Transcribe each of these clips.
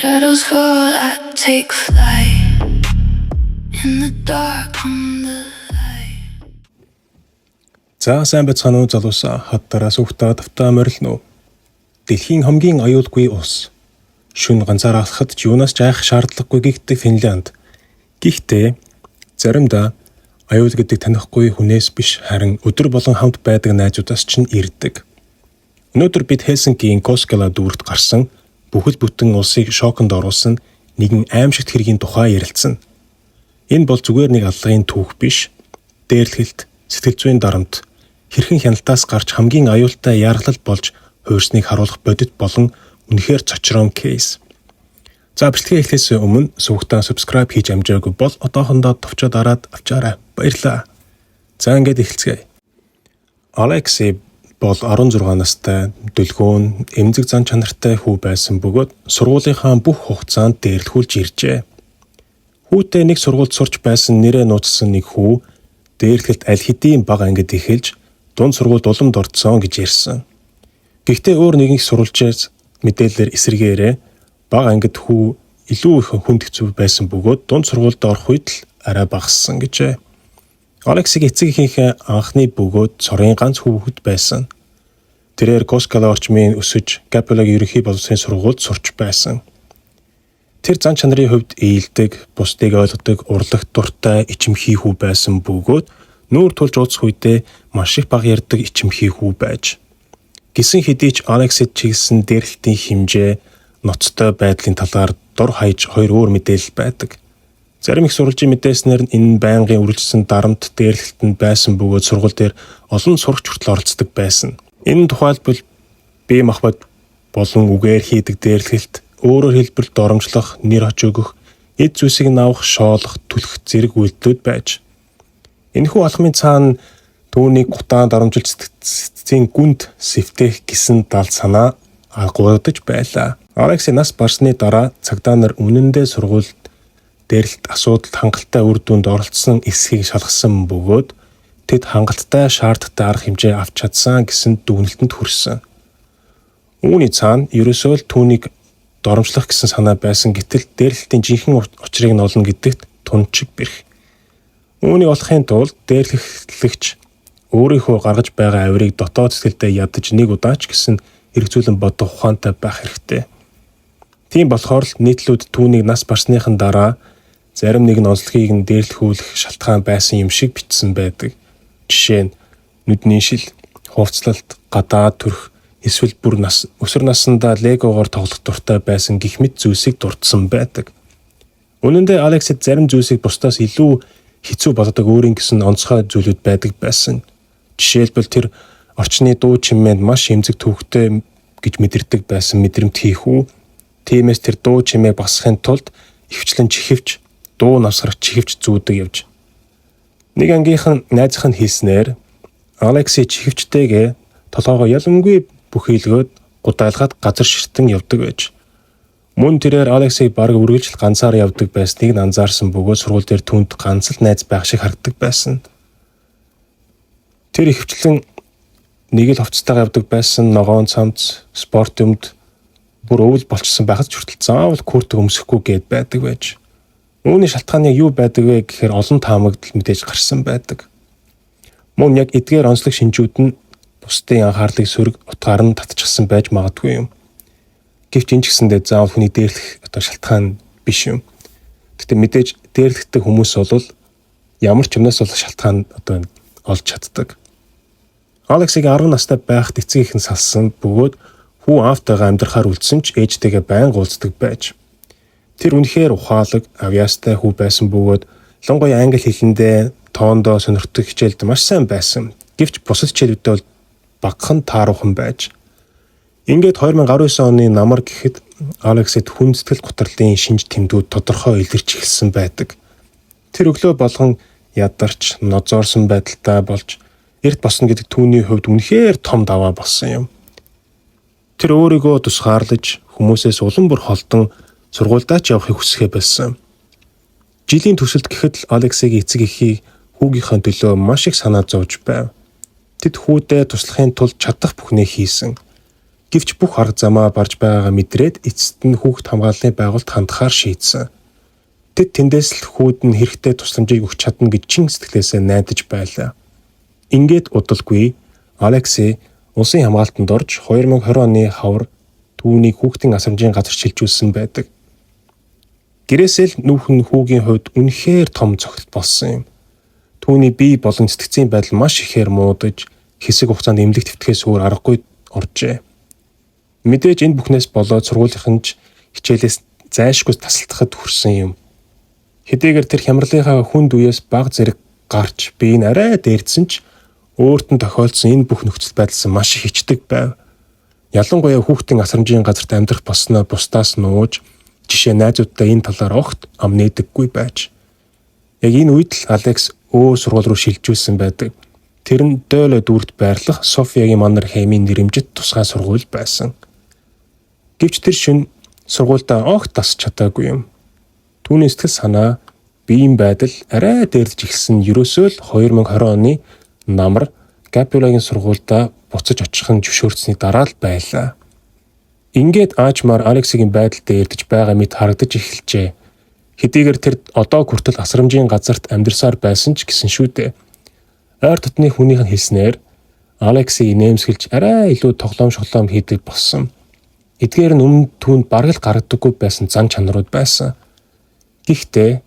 shadows fall, I take flight. In the dark, I'm the light. За сайн байцгаана уу залуусаа хаттараас ухтаа тавтаа морилно. Дэлхийн хамгийн аюулгүй улс. Шүн ганцаар алхахад ч юунаас ч айх шаардлагагүй гихдэг Финланд. Гэхдээ заримдаа аюул гэдэг танихгүй хүнээс биш харин өдөр болон хамт байдаг найзуудаас ч ирдэг. Өнөөдөр бид Хельсинкийн Коскала дүүрт гарсан бүхэл бүтэн улсыг шоконд оруулсан нэгэн аимшигт хэргийн тухай ярилцсан. Энэ бол зүгээр нэг аллагын түүх биш. Дээрлэхэлт, сэтгэл зүйн дарамт, хэрхэн хяналтаас гарч хамгийн аюултай яаргалал болж хуурсныг харуулах бодит болон үнэхээр цочром кейс. За бичлэгээ эхлэхээс өмнө сувгтаа subscribe хийж амжаагүй бол одоохондоо товчоо дараад авчаарай. Баярлалаа. За ингээд эхэлцгээе. Алексей бол 16 настай, дүлгөөн, эмзэг зан чанартай хүү байсан бөгөөд сургуулийнхаа бүх хугацаанд дээрлэхүүлж иржээ. Хүүтэй нэг сургуульд сурч байсан нэрээ нууцсан нэг хүү дээрлэхэлт аль хэдийн бага ангид эхэлж дунд сургуульд уламд орцсон гэж ярьсан. Гэхдээ өөр нэгэн сурвалжээс мэдээлэлээр эсэргээрээ бага ангид хүү илүү их хүнд хэцүү байсан бөгөөд дунд сургуульд орох үед л арай багассан гэжээ. Алексийг эцэг эхийнхээ анхны бөгөөд цорын ганц хүүхэд байсан. Тэрээр Коскала орчмын өсөж Капелагийн ерөнхий боловсролын сургуульд сурч байсан. Тэр зан чанарын хувьд ээлдэг, бусдыг ойлгодог, урлагт дуртай, ичимхий хүү байсан бөгөөд нүүр тулж уулзах үедээ маш их бага ярьдаг ичимхий хүү байж. Гисэн хэдий ч Алексид чиглэсэн дээрлэлтийн хэмжээ, ноцтой байдлын талаар дор хаяж хоёр өөр мэдээлэл байдаг. Зарим их сурвалжийн мэдээснээр энэ байнгын үргэлжлсэн дарамт дээрлэлтэнд байсан бөгөөд сургууль дээр олон сурагч хүртэл оролцдог байсан. Энэ тухайлбал бие махбод болон үгээр хийдэг дээрлэлт, өөрөөр хэлбэл доромжлох, нэр хоч өгөх, эд зүйлсийг авах, шоолох, түлхэх зэрэг үйлдэлүүд байж. Энэхүү алхмын цаана түүнийг гутаан доромжилж сэтгцийн гүнд сэвтэх гэсэн дал санаа агуулдаж байлаа. Алексей нас барсны дараа цагдаа нар үнэндээ сургуульд дээрлэлт асуудалд хангалттай үр дүнд оролцсон эсхийг шалгасан бөгөөд тэд хангалттай шаардлагатай арга хэмжээ авч чадсан гэсэн дүгнэлтэнд хүрсэн. Үүний цаана ерөөсөө л түүнийг доромжлох гэсэн санаа байсан гэтэл дээрлэлтийн жинхэнэ учрыг нь олно гэдэгт тунчиг бэрх. Үүнийг олохын тулд дээрлэгч өөрийнхөө гаргаж байгаа авирыг дотоод сэтгэлдээ ядаж нэг удаач гэсэн эргцүүлэн бодох ухаантай байх хэрэгтэй. Тийм болохоор л нийтлүүд түүнийг нас барсныхан дараа зарим нэгэн онцлогийг нь дээрлэхүүлэх шалтгаан байсан юм шиг бичсэн байдаг. Жишээ нь нүдний шил, хувцлалт, гадаад төрх, эсвэл бүр өсвөр наснда легогоор тоглох дуртай байсан гэх мэт зүйлсийг дурдсан байдаг. Үнэн дээр Алексид зарим зүйлсийг бусдаас илүү хэцүү боддог өөрийн гэсэн онцгой зүйлүүд байдаг байсан. Жишээлбэл тэр орчны дуу чимээнд маш эмзэг төвхтэй гэж мэдэрдэг байсан мэдрэмт хийхүү. Тиймээс тэр дуу чимээг басахын тулд ивчлэн чихвч, дуу навсгарах чихвч зүүдэг явж. Нэг ангийнхан найзынх нь хэлснээр Алексей чихвчтэйгээ толгоогоо яламгүй бүхийлгөөд гудайлгаад газар ширтэн явдаг байж. Мөн тэрээр Алексийг бараг үргэлжил ганцаар явдаг байсныг анзаарсан бөгөөд сургууль дээр түүнд ганц л найз байх шиг харагдаг байсан. Тэр ихвчлэн нэг л хувцастайгаа явдаг байсан, ногоон цамц, спорт юмд бүр өвөл болчихсон байхад ч хүртэл заавал куртэг өмсөхгүй гээд байдаг байж. Үүний шалтгааны юу байдаг вэ гэхээр олон таамагдал мэдээж гарсан байдаг. Мөн яг эдгээр онцлог шинжүүд нь бусдын анхаарлыг сөрөг утгаар нь татчихсан байж магадгүй юм. Гэвч энэ ч гэсэндээ заавал хүний дээрлэх шалтгаан биш юм. Гэхдээ мэдээж дээрлэхтэй хүмүүс бол ямар ч юмнаас болох шалтгаан олж чаддаг. Алексийг 10 настай байхад эцэг их нь салсан бөгөөд хүү аавтайгаа амьдрахаар үлдсэн ч ээжтэйгээ байнга уулздаг байж. Тэр үнэхээр ухаалаг, авьяастай хүү байсан бөгөөд лонгой англи хэлэндээ тоондоо сонирхдаг хичээлд маш сайн байсан. Гэвч бусад хичээлүүдэд бол багахан тааруухан байж. Ингээд 2019 оны намар гэхэд Алексид хүн сэтгэл гутралын шинж тэмдгүүд тодорхой илэрч эхэлсэн байдаг. Тэр өглөө болгон ядарч, нозоорсон байдалтай болж эрт босно гэдэг түүний хувьд үнэхээр том даваа болсон юм. Тэр өөрийгөө тусгаарлаж хүмүүсээс улам бүр холдон сургуульдаа ч явахыг хүсэхэ болсон. Жилийн туршилт гэхэд л Алексигийн эцэг эхийг хүүгийнхээ төлөө маш их санаа зовж байв. Тэд хүүдээ туслахын тулд чадах бүхнээ хийсэн. Гэвч бүх арга замаа барж байгаагаа мэдрээд эцэст нь хүүхд хамгааллын байгууллагт хандахаар шийдсэн. Тэд тэндээс л хүүд нь хэрэгтэй тусламжийг өгч чадна гэж чин сэтгэлээсээ найдаж байлаа. Ингээд удалгүй Алексей улсын хамгаалтанд орж 2020 оны хавар түүнийг хүүхдийн асрамжийн газар шилжүүлсэн байдаг. Гэрээсээ л нүүхэн хүүгийн хувьд үнэхээр том цогт болсон юм. Түүний бие болон сэтгцийн байдал маш ихээр муудаж хэсэг хугацаанд эмнэлэгт твтгэхээс өөр аргагүй оржээ. Мэдээж энэ бүхнээс болоод сургуулийнхан ч хичээлээс зайлшгүй тасалдахад хүрсэн юм. Хэдийгээр тэр хямралынхаа хүнд үеэс баг зэрэг гарч биеийг арай дээрдсэн ч өөрт нь тохиолдсон энэ бүх нөхцөл байдалсан маш их ичдэг байв. Ялангуяа хүүхдийн асрамжийн газарт амьдрах болсноо бусдаас нууж жишээ найзуудтай энэ талаар огт ам нээдэггүй байж. Яг энэ үед л Алекс өөр сургууль руу шилжүүлсэн байдаг. Тэр нь Дойло дүүрт байрлах Софиягийн Маннерхеймийн нэрэмжит тусгай сургууль байсан. Гэвч тэр шөнө сургуультай огт тасч чадаагүй юм. Түүний сэтгэл санаа, биеийн байдал арай дээрдэж эхэлсэн ерөөсөө л 2020 оны намар Гапулагийн сургуультай буцаж очих нь зөвшөөрсөний дараа л байлаа. Ингээд аажмаар Алексигийн байдал дээрдэж байгаа мэт харагдаж эхэлжээ. Хэдийгээр тэр одоо хүртэл асрамжийн газарт амьдарсаар байсан ч гэсэн шүү дээ. Ойр дотны хүнийх нь хэлснээр Алексей нэмсгэлж арай илүү тоглоом шоглоом хийдэг болсон. Эдгээр нь өмнө түүнд бараг л гаргадаггүй байсан зан чанарууд байсан. Гэхдээ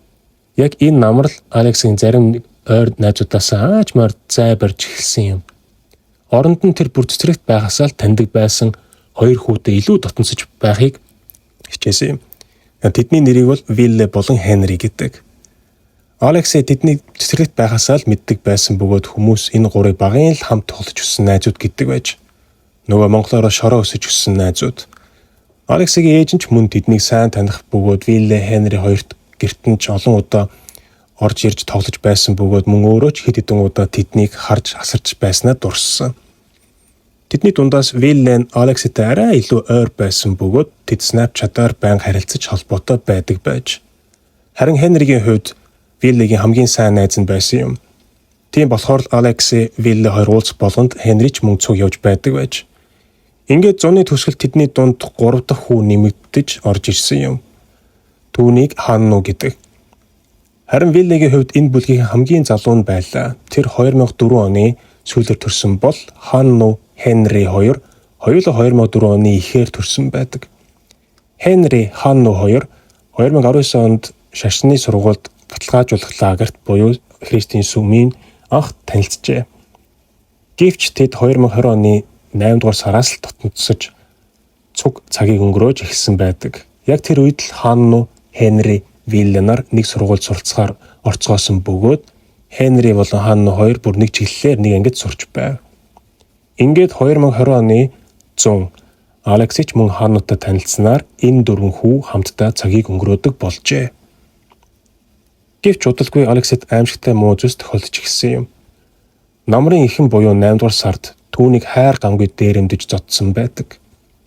яг энэ намрал Алексийн зарим ойр найзуудаас аажмаар зай барьж эхэлсэн юм. Оронд нь тэр бүр цэцрэгт байхасаа л таньдаг байсан хоёр хүүтэй илүү дотносож байхыг хичээсэн юм. Тэдний нэрийг бол Вилле болон Хенри гэдэг. Алексей тэдний цэцрэгт байхасаа л мэддэг байсан бөгөөд хүмүүс энэ гурыг багын л хамт тоглож өссөн найзууд гэдэг байж. Нөгөө монголоор шороо өсөж өссөн найзууд. Алексигийн ээж нь ч мөн тэднийг сайн таних бөгөөд Вилле, Хенри хоёрт гэрт нь ч олон удаа орж ирж тоглож байсан бөгөөд мөн өөрөө ч хэд хэдэн удаа тэднийг харж асарч байснаа дурссан. Тэдний дундаас Виллен Алекситэй арай илүү ойр байсан бөгөөд тэд Snapchat-аар байнга харилцаж холбоотой байдаг байж. Харин Хенригийн хувьд Виллегийн хамгийн сайн найз нь байсан юм. Тийм болохоор Алексей Вилле хоёр уулзах болгонд Хенри ч мөн цуг явж байдаг байж. Ингээд зуны төсгөл тэдний дунд 3 дахь хүү нэмэгдэж орж ирсэн юм. Түүнийг Ханну гэдэг. Харин Виллегийн хувьд энэ бүлгийн хамгийн залуу нь байлаа. Тэр 2004 оны сүүлээр төрсөн бол Ханну, Хенри хоёр хоёулаа 2004 оны ихээр төрсөн байдаг. Хенри, Ханну хоёр 2019 онд шашны сургуульд баталгаажуулах лагерт буюу Христийн сүмийн анх танилцжээ. Гэвч тэд 2020 оны 8 дугаар сараас л дотносож цуг цагийг өнгөрөөж эхэлсэн байдаг. Яг тэр үед л Ханну, Хенри, Вилле нар нэг сургуульд суралцахаар орцгоосон бөгөөд Хенри болон Ханну хоёр бүр нэг чиглэлээр нэг ангид сурч байв. Ингээд 2020 оны 100 Алексей ч мөн Ханнутай танилцсанаар энэ дөрвөн хүү хамтдаа цагийг өнгөрөөдөг болжээ. Гэвч удалгүй Алексейд аимшигтай муу зүйлс тохиолдож эхэлсэн юм. Намрын эхэн буюу 8 дугаар сард түүнийг хайр гамгүй дээрэмдэж зодсон байдаг.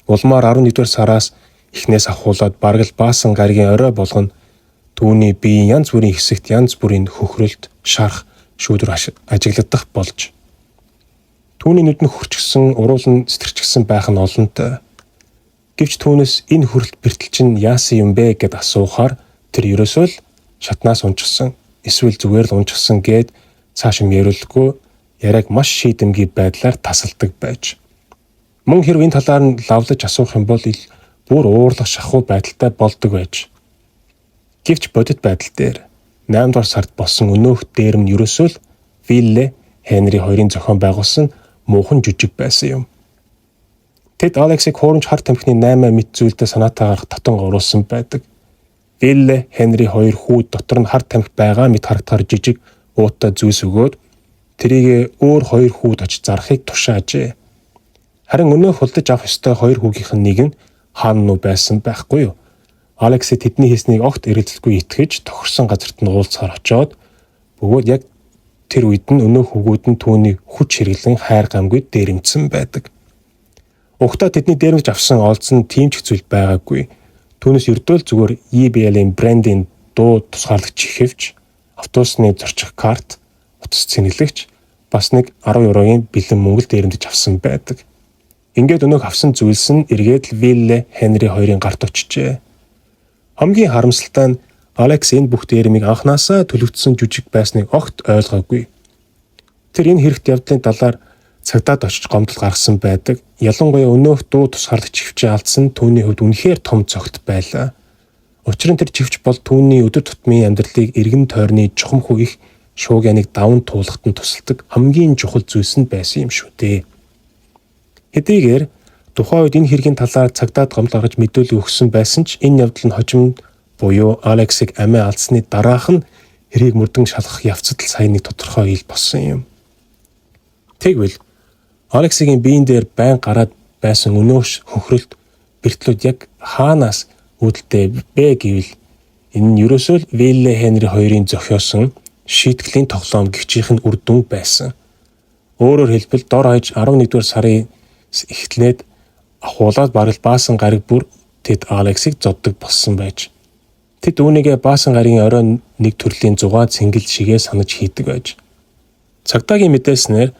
Улмаар 11 дугаар сараас эхнээс ахуулаад бараг л баасан гаригийн орой болгоно түүний биеийн янз бүрийн хэсэгт янз бүрийн хөхрөлт, шарх, шүүдөр ажиглагдах болж. Түүний нүдэн хурчгсан, уруулан сэтэрчгсэн байх нь олонтой. Гэвч түүнээс энэ хүрэлт бэртэл чинь яасан юм бэ гэд асуухаар тэр ерөөсөө л шатнаас унчихсан, эсвэл зүгээр л унчихсан гэд цааш юм яриулгүй яриаг маш шийдэмгий байдлаар тасалдаг байж. Мөн хэрв энэ талаар нь лавлаж асуух юм бол бүр уурлах шахуу байдалтай болдог байж. Гэвч бодит байдал дээр 8 дугаар сард болсон өнөөх дээрм нь ерөөсөө л Вилле, Хенри хоёрын зохион байгуулсан муухан жүжиг байсан юм. Тэд Алексийг хуурамч хар тамхины 8 мэт зүйлдээ санаатаа гарах татан оруулсан байдаг. Вилле, Хенри хоёр хүүд дотор нь хар тамхи байгаа мэт харагдахаар жижиг уутай зүйлс өгөөд тэрийг өөр хоёр хүүд очиж зарахыг тушаажээ. Харин өнөө хулдаж авах ёстой хоёр хүүгийнх нь нэг нь Ханну байсан байхгүй юу? Алексей тэдний хийснийг огт эргэлзэлгүй итгэж тохирсон газарт нь уулзахаар очоод бөгөөд яг тэр үед нь өнөө хүүгүүд нь түүний хүч хэрэглэн хайр гамгүй дээрэмдсэн байдаг. Угтаа тэдний дээрэмж авсан олдсон тийм ч зүйл байгаагүй. Түүнээс ердөөл зүгээр EBL-ийн брендийн дуу тусгаарлагч ихэвч, автобусны зорчих карт, утас цэнэглэгч бас нэг 10 еврогийн бэлэн мөнгө дээрэмдэж авсан байдаг. Ингээд өнөөх авсан зүйлс нь эргээд Вилле Хенри хоёрын гарт очижээ. Хамгийн харамсалтай нь Алекс энэ бүх дээрмийг анханасаа төлөвлөсөн жүжиг байсныг огт ойлгоогүй. Тэр энэ хэрэгт явдлын талаар цагдаад очиж гомдол гаргасан байдаг. Ялангуяа өнөөх дуу тусгаарлагч хөвчөө алдсан түүний хувьд үнэхээр том цогт байлаа. Учир нь тэр живч бол түүний өдөр тутмын амьдралыг эргэн тойрны чухамхүү их шуугианыг даван туулахад нь тусалдаг хамгийн чухал зүйлс нь байсан юм шүү дээ. Хэдийгээр тухайн үед энэ хэргийн талаар цагдаад гомдол гаргаж мэдүүлэг өгсөн байсан ч энэ явдал нь хожимд буюу Алексыг амиа алдсны дараах нь хэрийг мөрдөн шалгах явцад л сайн нэг тодорхой ил болсон юм. Тэгвэл Алексигийн биеийн дээр байн гараад байсан өнөөш хөхрөлт бэртлүүд яг хаанаас үүдэлтэй бэ гэвэл энэ нь ерөөсөө л Вилле Хенри хоёрын зохиосон шийтгэлийн тоглоом гихчийнх нь үр дүн байсан. Өөрөөр хэлбэл дор хаяж 11-р сарын эхлээд ахуулаад бараг баасан гариг бүр тэд Алексыг зоддог болсон байж. Тэд үүнийгээ баасан гаригийн оройн нэг төрлийн зугаа цэнгэл шигээ санаж хийдэг байж. Цагдаагийн мэдээснээр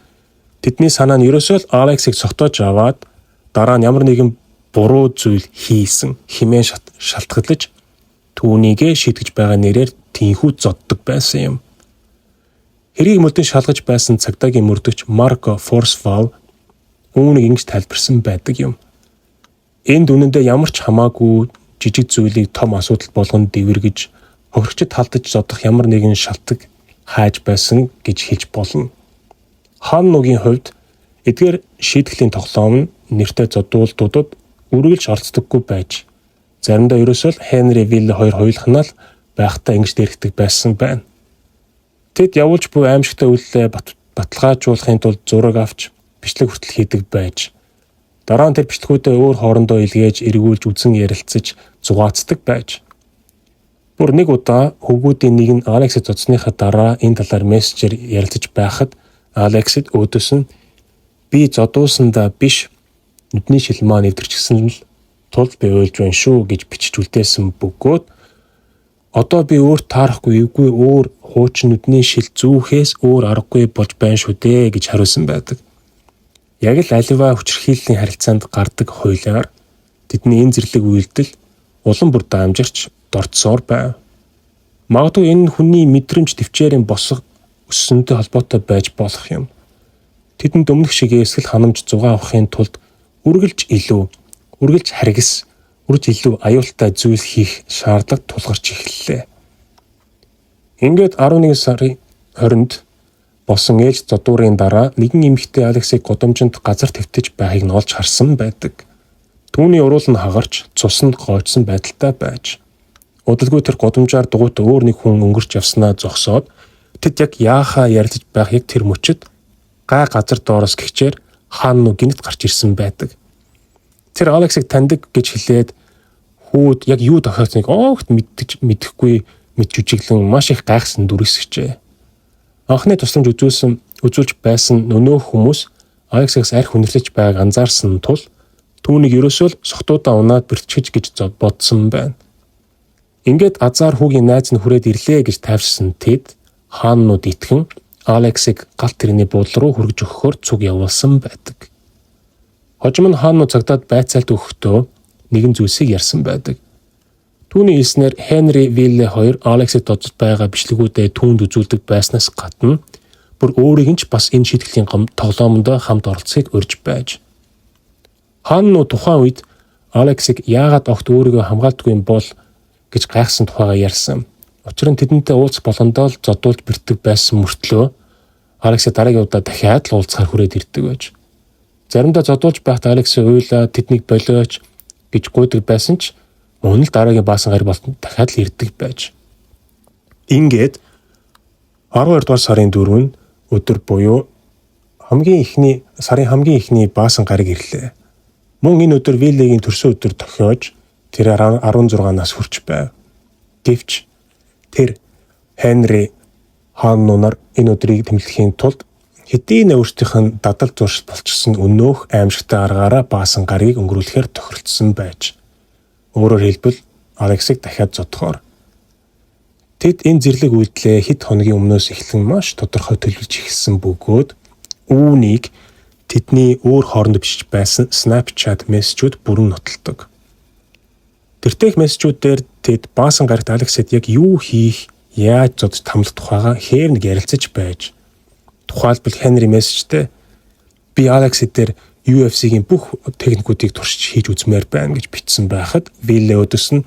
тэдний санаа нь ерөөсөө л Алексыг цогтоож аваад дараа нь ямар нэгэн буруу зүйл хийсэн хэмээн шалтгаалж түүнийгээ шийтгэж байгаа нэрээр тийхүү зоддог байсан юм. Хэрийг мөрдөн шалгаж байсан цагдаагийн мөрдөгч Марко Форсвал үүнийг ингэж тайлбарсан байдаг юм. Энд үнэндээ ямар ч хамаагүй жижиг зүйлийг том асуудал болгон дэвэргэж хохирогчд халдаж зодох ямар нэгэн шалтгаан хайж байсан гэж хэлж болно. Ханнугийн хувьд эдгээр шийтгэлийн тоглоом нь нэртэй зодуултуудад үргэлж оролцдоггүй байж заримдаа ерөөсөө л Хенри Вилле хоёр хоёулахнаа л байхдаа ингэж дэрхдэг байсан байна. Тэд явуулж буй аимшигтай үйлдэлээ баталгаажуулахын тулд зураг авч бичлэг хүртэл хийдэг байж дараа нь тэр бичлэгүүдээ өөр хоорондоо илгээж эргүүлж үзэн ярилцаж зугаацдаг байж. Бүр нэг удаа хөвгүүдийн нэг нь Алексыг зодсныхаа дараа энэ талаар мессежээр ярилцаж байхад Алексид өөдөөс нь би зодуулсандаа биш нүдний шил маань эвдэрчсэн л тул би ойлж байна шүү гэж бичиж үлдээсэн бөгөөд одоо би өөр таарахгүй эвгүй өөр хуучин нүдний шил зүүхээс өөр аргагүй болж байна шүү дээ гэж хариулсан байдаг. Яг л аливаа хүчирхийллийн харилцаанд гардаг хуулиар тэдний энэ зэрлэг үйлдэл улам бүр дамжирч дордсоор байв. Магадгүй энэ хүний мэдрэмж төвчээрийн босго өссөнтэй холбоотой байж болох юм. Тэдэнд өмнөх шиг эсгэл ханамж зугаа авахын тулд үргэлж харгис, үрж илүү аюултай зүйл хийх шаардлага тулгарч эхэллээ. Ингээд 11 сарын 20-нд болсон ээлж зодуурын дараа нэгэн эмэгтэй Алексыг годомжинд газар твтэж байхыг нь олж харсан байдаг. Түүний уруул нь хагарч, цус нь гоочсон байдалтай байж. Удалгүй тэр годомжаар дугуйтай өөр нэг хүн өнгөрч явснаа зогсоод тэд яг яахаа ярилцаж байх яг тэр мөчөд гай газар доороос гихчээр Ханну гинт гарч ирсэн байдаг. Тэр Алексыг таньдаг гэж хэлээд хүүд яг юу тохиолсныг огт мэдэхгүй мэд жүжиглэн маш их гайхсан дүрсгчээ. Анхны тусламж үзүүлж байсан өнөөх хүмүүс Алексээс арх хүндэрлэж байгааг анзаарсан тул түүнийг ерөөсөө л сохтуудаа унаад бэртчихэж гэж бодсон байна. Ингээд азар хүүгийн найз нь хүрээд ирлээ гэж тайвшсан тэд Ханнууд итгэн Алексыг галт тэрний буудлын руу хүргэж өгөхөөр цуг явуулсан байдаг. Хожим нь Ханну цагдаад байцаалт өгөхдөө нэгэн зүйлсийг ярьсан байдаг. Түүний хэлснээр Хенри Вилле хоёр Алексыг додж байгаа бичлэгүүдэд түүнд үзүүлдэг байснаас гадна бүр өөрийг нь ч бас энэ шийтгэлийн тоглоомонд хамт оролцохыг урьж байж. Ханну тухайн үед Алексыг яагаад огт өөрийгөө хамгаалдаггүй юм бол гэж гайхсан тухайгаа ярьсан. Учир нь тэдэнтэй уулзах боломжтой л зодуулж бэртдэг байсан мөртлөө Алексыг дараагийн удаа дахиад л уулзахаар хүрээд ирдэг байж. Заримдаа зодуулж байхад Алексыг уйлаа тэднийг болооч гэж гуйдаг байсан ч мөн л дараагийн баасан гариг болтон дахиад л ирдэг байж. Ингээд 12 дугаар сарын 4-нд өдөр буюу сарын хамгийн эхний баасан гариг ирлээ. Мөн энэ өдөр Виллегийн төрсөн өдөр тохиож тэр 16 нас хүрч байв. Гэвч тэр Хенри Ханну нар энэ өдрийг тэмдэглэхийн тулд хэдийнэ өөрсдийнх нь дадал зуршил болчихсон өнөөх аимшигтай аргаараа баасан гаригийг өнгөрүүлэхээр тохиролцсон байж. Өөрөөр хэлбэл Алексыг дахиад зодохоор тэд энэ зэрлэг үйлдэлээ хэд хоногийн өмнөөс эхлэн маш тодорхой төлөвлөж эхэлсэн бөгөөд үүнийг тэдний өөр хооронд бичиж байсан Snapchat мессежүүд бүрэн нотолдог. Тэртех мессежүүдээр тэд баасан гарагт Алексид яг юу хийх, яаж зодж тамлах тухайга хээр нэг ярилцаж байж. Тухайлбал Хенри мессежтэй би Алексид дээр UFC-гийн бүх техникүүдийг туршиж хийж үзмээр байна гэж бичсэн байхад Вилле өдөөс нь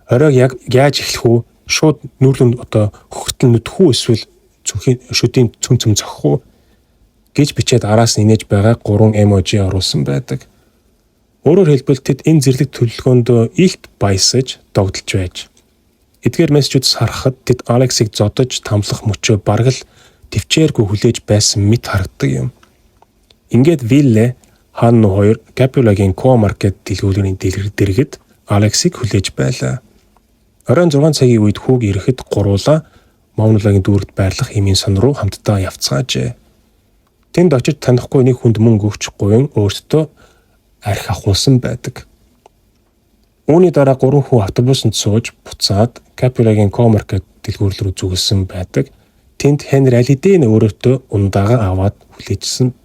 оройг яг яаж эхлэх үү? Шууд нүүрлэн одоо хөхтөл нүдэх үү эсвэл зүнхийн шүдийн цөм зохих уу гэж бичээд араас нь инээж байгаа 3 эможи оруулсан байдаг. Өөрөөр хэлбэл тэд энэ зэрлэг төлөвлөгөөнд илт баясаж догдолж байж. Эдгээр мессежүүдс харахад тэд Алексийг зодож тамлах мөчөө бараг л төвчээргүй хүлээж байсан мэт харагддаг юм. Ингээд Вилле Ханну хоёр Капулагийн Co-market дэлгүүрийн дэргэд Алексийг хүлээж байлаа. Оройн 6 цагийн үед хүүг ирэхэд гуруула Маунлагийн дүүрэгт байрлах эмийн сон руу хамтдаа явцгаажээ. Тэнд очиж танихгүй нэг хүнд мөнгө өгч гуйн өөртөө архи ахуулсан байдаг. Үүний дараа 3 хүн автобусанд сууж буцаад Капулагийн Co-market дэлгүүр рүү зүгэлсэн байдаг. Тэнд Хенри Алиден өөрөөтөө ундаага аваад хүлээжсэн.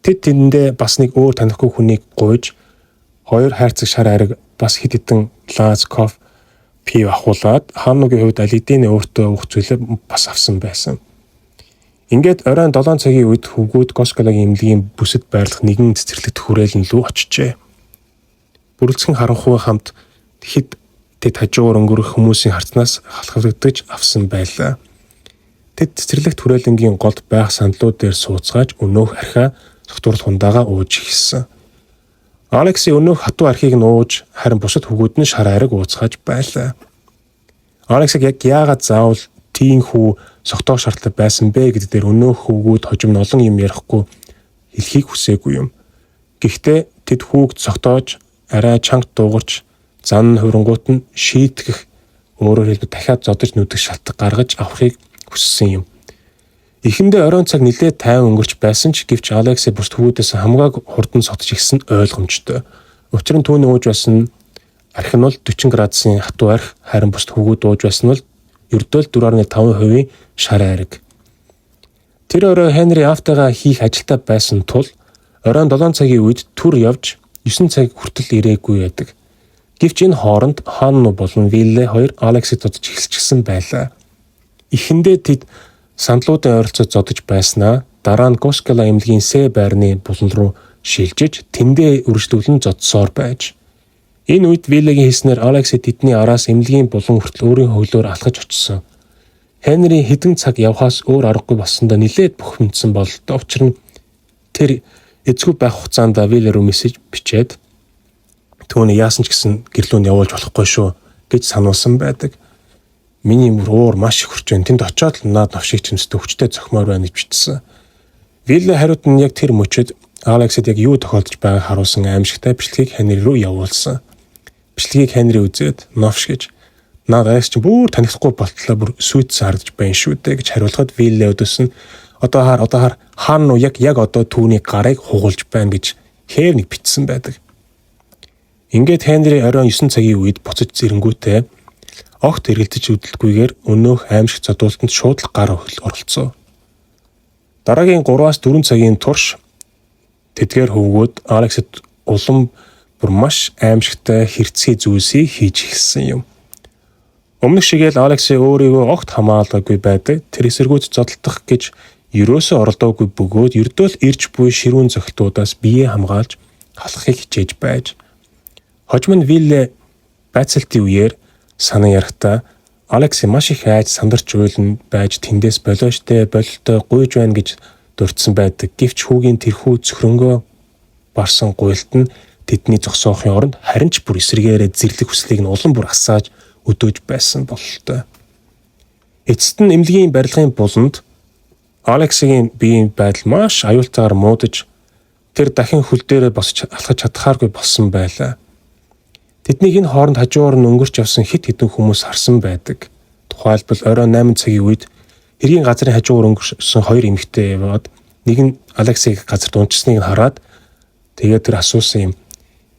Тэд тэндээ бас нэг өөр танихгүй хүнийг гуйж хоёр хайрцаг шар ариг бас хэд хэдэн глаз кофе пив ахуулаад Ханнугийн хувьд Алиден өөртөө уух зүйлээ бас авсан байсан. Ингээд оройн 7 цагийн үед хүүгүүд Коскалагийн эмнэлгийн бүсэд байрлах нэгэн цэцэрлэгт хүрээлэн лүү очижээ. Бүрэлдэхүүн харанхуй хамт хэд тэд хажуугаар өнгөрөх хүмүүсийн харцнаас халахлагдаж авсан байлаа. Тэд цэцэрлэгт хүрээлэнгийн голд байх сандлууд дээр сууцгааж өнөөх архиа согтуурлах хундаага ууж ихсэн. Алекси өнөөх хатуу архийг нь ууж харин бусад хүүгүүд нь шар ариг ууцгааж байлаа. Алексиг яг яагаад заавал тийм хүү согтоох шаардлага байсан бэ гэдэг дээр өнөөх хүүгүүд хожим нь олон юм ярихгүй хэлхийг хүсээгүй юм. Гэхдээ тэд хүүгд согтоож арай чанга дуугарч зан хөрөнгөт нь шийтгэх өөрөөр хэлбэл дахиад зодож нүдэх шалтгаан гаргаж авахыг хүссэн юм. Эхэндээ оройн цаг нэлээд тайван өнгөрч байсан ч гэвч Алекси бус хүүгүүдээс хамгааг хурдан содж ихсэн ойлгомжтой. Учир нь түүний ууж байсан архи нь бол 40 градусын хатуу архи, харин бус хүүгүүд ууж байсан нь ердөө 4.5% шар ариг. Тэр орой Хенри автагаа хийх ажилтаа байсан тул оройн 7 цагийн үед түр явж 9 цаг хүртэл ирээгүй байдаг. Гэвч энэ хооронд Ханну болон Вилле хоёр Алексийг зодож эхэлчихсэн байлаа. Эхэндээ тэд сандлуудын ойролцоод зодож байснаа дараа нь Коскала эмнэлгийн С байрны булан руу шилжиж тэндээ үргэлжлүүлэн зодсоор байж. Энэ үед Виллегийн хэлснээр Алекси тэдний араас эмнэлгийн булан хүртэл өөрийн хөглөөр алхаж очсон. Хенри хэдэн цаг явхаас өөр аргагүй болсондоо нилээд бухимдсан бололтой. Учир нь тэр эцгүй байх хугацаанд Вилле рүү мессеж бичээд түүний яасан ч гэсэн гэрлүүнд явуулж болохгүй шүү гэж сануулсан байдаг. Миний уур маш их хурж байна. Тэнд очиод л наад навшиг чимсдэг хүчтэй зохимоор байна гэж бичсэн. Вилле хариуд нь яг тэр мөчөд Алексид яг юу тохиолдож байгааг харуулсан аимшигтай бичлэгийг Хенри рүү явуулсан. Бичлэгийг Хенри үзээд новш гэж наад айс чи бүр танихгүй болтлоо бүр сүйдс хардж байна шүү дээ гэж хариулахад Вилле өдөөс нь одоо хаар Ханну яг одоо түүний гарыг хугуулж байна гэж хээр нэг бичсэн байдаг. Ингээд Хенри оройн 9 цагийн үед буцаж зэрэнгүүтээ огт эргэлдэж үдэлгүйгээр өнөөх аимшиг зодуултанд шууд л гар оролцов. Дараагийн 3-4 цагийн турш тэдгээр хөвгүүд Алексид улам бүр маш аимшигтай хэрцгий зүйлсийг хийж эхэлсэн юм. Өмнөх шигээл Алекси өөрийгөө огт хамаалаггүй байдаг. Тэр эсэргүүц зодтолдох гэж ерөөсөө оролдоогүй бөгөөд ердөөл ирж буй ширүүн зохилтуудаас бие хамгаалж халахыг хичээж байж. Хожим нь Вилле байцаалтын үеэр санаа ярихдаа Алекси маш их айж сандарч уйлан байж тэндээс болоочтой бололтой гуйж байна гэж дурдсан байдаг. Гэвч хүүгийн тэрхүү цөхрөнгөө барсан гуйлт нь тэдний зогсоохын оронд харин ч бүр эсрэгээрээ зэрлэг хүслийг нь улам бүр асааж өдөөж байсан бололтой. Эцэст нь эмнэлгийн барилгын буланд Алексигийн биеийн байдал маш аюултайгаар муудаж тэр дахин хөл дээрээ босч алхаж чадхааргүй болсон байлаа. Тэднийг энэ хооронд хажуугаар нь өнгөрч явсан хит хитэн хүмүүс харсан байдаг. Тухайлбал оройн 8 цагийн үед хэргийн газрын хажуугаар өнгөрсөн 2 эмэгтэй яваад нэг нь Алексийг газар дунчсныг хараад тэгээд тэр асуусан юм.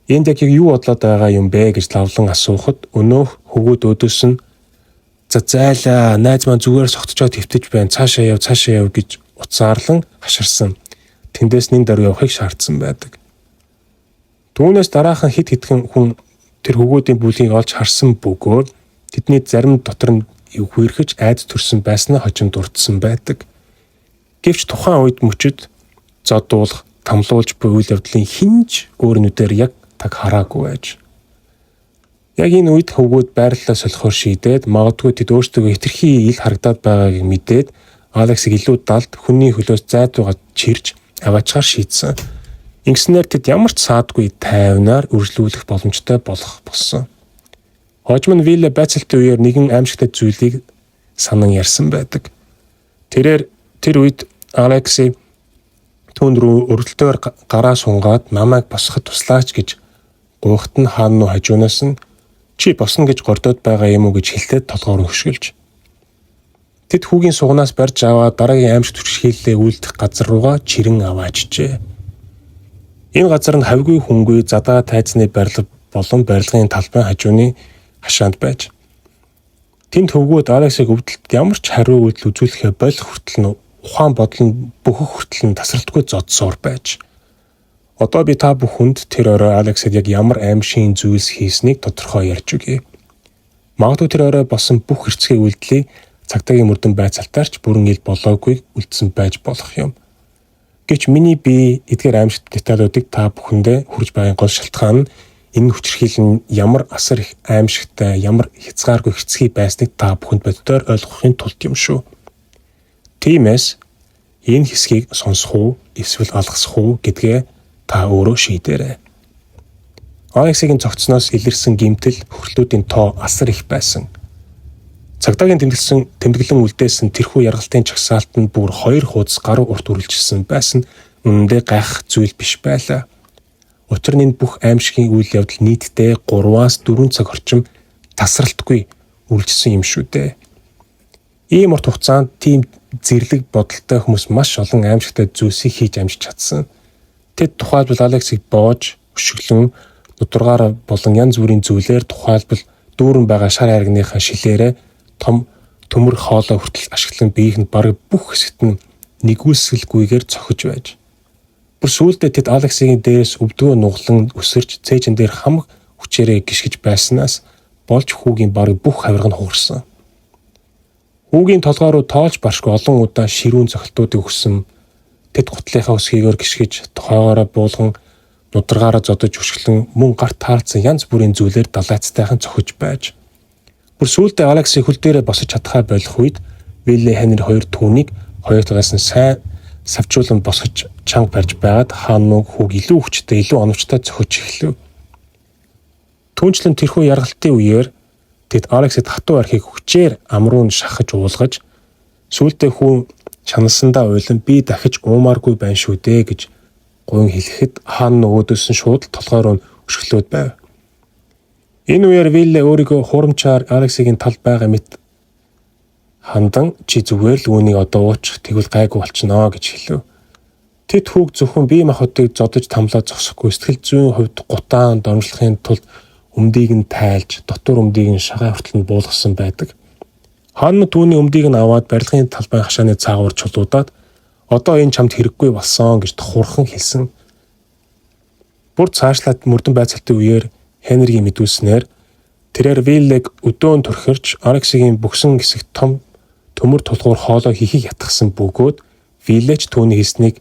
Энд яг юу бодлоод байгаа юм бэ гэж лавлан асуухад өнөөх хөвгүүд өдөөс нь зайлаа найз маань зүгээр согтчоод твтэж байна цаашаа яв гэж уцаарлан хаширсан. тэндээс нэн даруй явахыг шаардсан байдаг. Түүнээс дараахан хэд хэдхэн хүн тэр хөвгүүдийн бүлгийг олж харсан бөгөөд тэдний зарим дотор нь үхвэрхэж айд төрсөн байснаа хожим дурдсан байдаг. Гэвч тухайн үед мөчөд зодуулах, тамлуулж буй үйл явдлын хинж өөрнүүдээр яг таг хараагүй байж. Яг энэ үед хөвгүүд байрлалаа солихоор шийдээд магадгүй тэд өөрсдөө хэтэрхий ил харагдаад байгааг мэдээд Алексийг илүү далд хүний хөлөөс зайдуугаад чирж аваачаар шийдсэн. Ингэснээр тэд ямар ч саадгүй тайвнаар үргэлжлүүлэх боломжтой болох болсон. Хожим нь Вилле байцаалтын үеэр нэгэн аимшигтай зүйлийг санан ярьсан байдаг. Тэр үед Алекси түүнд рүү өргөлтөөр гараа сунгаад намайг босгоход туслаач гэж гуйхад нь хаан нуу хажуунаас нь чи босно гэж гордоод байгаа юм уу гэж хэлээд толгоор хөшгөлж. Тэд хүүгийн сугнаас барьж аваад дараагийн аимшигт хүчрхийллээ үлдэх газар руугаа чирэн аваачжээ. Энэ газар нь хавьгүй хүнгүй задаа тайзны барилга болон барилгын талбайн хажууны хашаанд байж. Тэнд хөвгүүд Алексийг өвдөлт ямар ч хариу үйлдэл үзүүлэхээ болох хүртэл нь ухаан бодол нь бүхэх хүртэл нь тасралтгүй зодсоор байж. Одоо би та бүхэнд тэр орой Алексид яг ямар аимшигын зүйлс хийснийг тодорхой ярьж өгье. Магадгүй тэр орой болсон бүх хэрцгий үйлдэлийг цагтаагийн мөрдөн байцаалтаарч бүрэн ил болоогүй үлдсэн байж болох юм. Гэвч миний бие эдгээр аимшигт деталуудыг та бүхэндээ хүрж байгаагийн гол шалтгаан нь энэ хүчрхийлэл нь ямар асар их аимшигтай, ямар хязгааргүй хэрцгий байсныг та бүхэнд боддоор ойлгохын тулд юм шүү. Тиймээс энэ хэсгийг сонсох уу, эсвэл алгасах уу гэдгээ та өөрөө шийдээрэй. Алексигийн цогцсноос илэрсэн гэмтэл хөртлүүдийн тоо асар их байсан. Цагдаагийн тэмдэглэн үлдээсэн тэрхүү яргалтын чагсаалт нь бүр 2 хуудас гаруй урт үргэлжилсэн байсан үнэндээ гайхах зүйл биш байлаа. Учир нь энэ бүх аимшигын үйл явдал нийтдээ 3-аас 4 цаг орчим тасралтгүй үргэлжилсэн юм шүү дээ. Ийм урт хугацаанд тийм зэрлэг бодолтой хүмүүс маш олон аимшигтай зүйлсийг хийж амжиж чадсан. Тэд тухайлбал Алексийг боож, өшөглөн, нудургаараа болон янз бүрийн зүйлээр тухайлбал дүүрэн байгаа шар хайргийнхаа шилээрээ том төмөр хоолой хүртэл ашиглан биеийнх нь бараг бүх хэсэгт нь нэгүсгэлгүйгээр цохиж байж. Бүр сүүлдээ тэд Алексийн дээрээс өвдгөө нуглан өсөрч цээжин дээр хамаг хүчээрээ гიშгэж байснаас болж хүүгийн бараг бүх хавирга нь хугарсан. Хүүгийн толгой руу тоолж баршгүй олон удаа ширүүн цохилтуудыг өгсөн. Тэд гутлынхаа өсгийгээр гიშгэж тохойгоороо буулган нударгаараа зодож өшгөлөн мөн гарт таалцсан янз бүрийн зүйлээр далайцтайхан цохиж байж. Бүр сүүлдээ Алексийг хөл дээрээ босож чадхаа болох үед Вилле Хенри хоёр түүнийг хоёр талаас нь сайн савжуулан босгож чанга барьж байгаад хаан нуг хүүг илүү хүчтэй, илүү оновчтой цохиж эхлэв. Түүнчлэн тэрхүү яргалтын үеэр тэд Алексид хатуу архийг хүчээр амруу нь шахаж уулгаж сүүлдээ хүн чанасандаа уйлан би дахиж уумааргүй байна шүү дээ гэж гуйн хэлэхэд хаан нөгөөдөөс нь шууд толгой руу өшгөлөөд байв. Энэ үеэр Вилле өөрийгөө хурамчаар Алексигийн талд байгаа мэт хандан чи зүгээр л үүнийг одоо уучих тэгвэл гайгүй болчихноо гэж хэлв. Тэд хүүг зөвхөн бие махбодыг зодож тамлаад зогсохгүй сэтгэл зүйн хувьд гутаан дормжлохын тулд өмдийг нь тайлж дотор өмдийг нь шагаа хүртэл нь буулгасан байдаг. Хаан түүний өмдийг нь аваад барилгын талбайн хашааны цаагуур чулуудаад одоо энэ чамд хэрэггүй болсон гэж тухурхан хэлсэн. Бүр цаашлаад мөрдөн байцаалтын үеэр Хенригийн мэдүүлснээр тэрээр Виллег өдөөн төрхөрч Алексигийн бүгсэн хэсэг том төмөр тулгуур хоолой хийхийг ятгсан бөгөөд Виллеч түүний хийснийг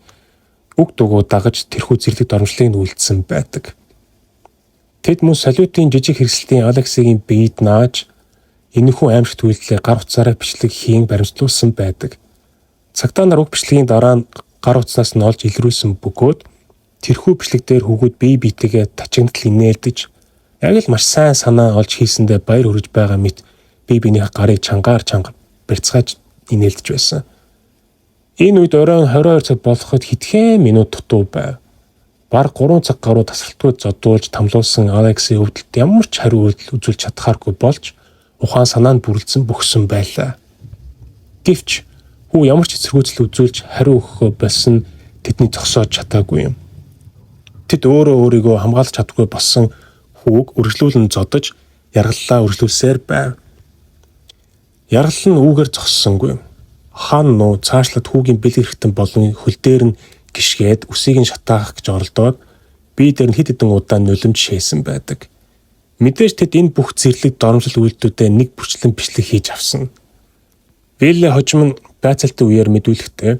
үг дугуй дагаж тэрхүү зэрлэг дормжлыг нь үлдсэн байдаг. Тэд мөн салютын жижиг хэрэгсэлтийн Алексигийн биед нааж энэхүү аимшигт үйлдэлээ гар утсаараа бичлэг хийн баримтлуулсан байдаг. Цагтаа нар уг бичлэгийн дараа нь гар утснаас нь олж илрүүлсэн бөгөөд тэрхүү бичлэг дээр хүүгүүд бие биетэйгээ тачигнал инээлдэж яг л маш сайн санаа олж хийсэндээ баяр хүрэж байгаа мэт бие биенийхээ гарыг чангаар барьцгааж инээлдэж байсан. Энэ үед оройн 22 цаг болоход хэдхэн минут дутуу байв. Бараг 3 цаг гаруй тасралтгүй зодуулж тамлуулсан Алексийн өвдөлт ямар ч хариу үйлдэл үзүүлж чадхааргүй болж ухаан санаанд бүрлдсэн бөхсөн байлаа. Гэвч хүү ямар ч эсэргүүцэл үзүүлж хариу өгөхөө болсон тэдний зогсоож чадаагүй юм. Тэд өөрийгөө хамгаалж чадахгүй болсон хүүг үргэлжлүүлэн зодож яргаллаа үргэлжлүүлсээр байв. Яргал нь үүгээр зогссонгүй. Хаан нуу цаашлаад хүүгийн бэлэг хэрэгтэн болон хөл дээр нь гიშгээд үсийг нь шатаах гэж оролдоод бие дээр нь хэд хэдэн удаа нулимж шээсэн байдаг. Мэдээж тэд энэ бүх зэрлэг доромжил үйлдэлүүдээ нэг бүрчлэн бичлэг хийж авсан. Вилле хожим нь байцаалтын үеэр мэдүүлэхдээ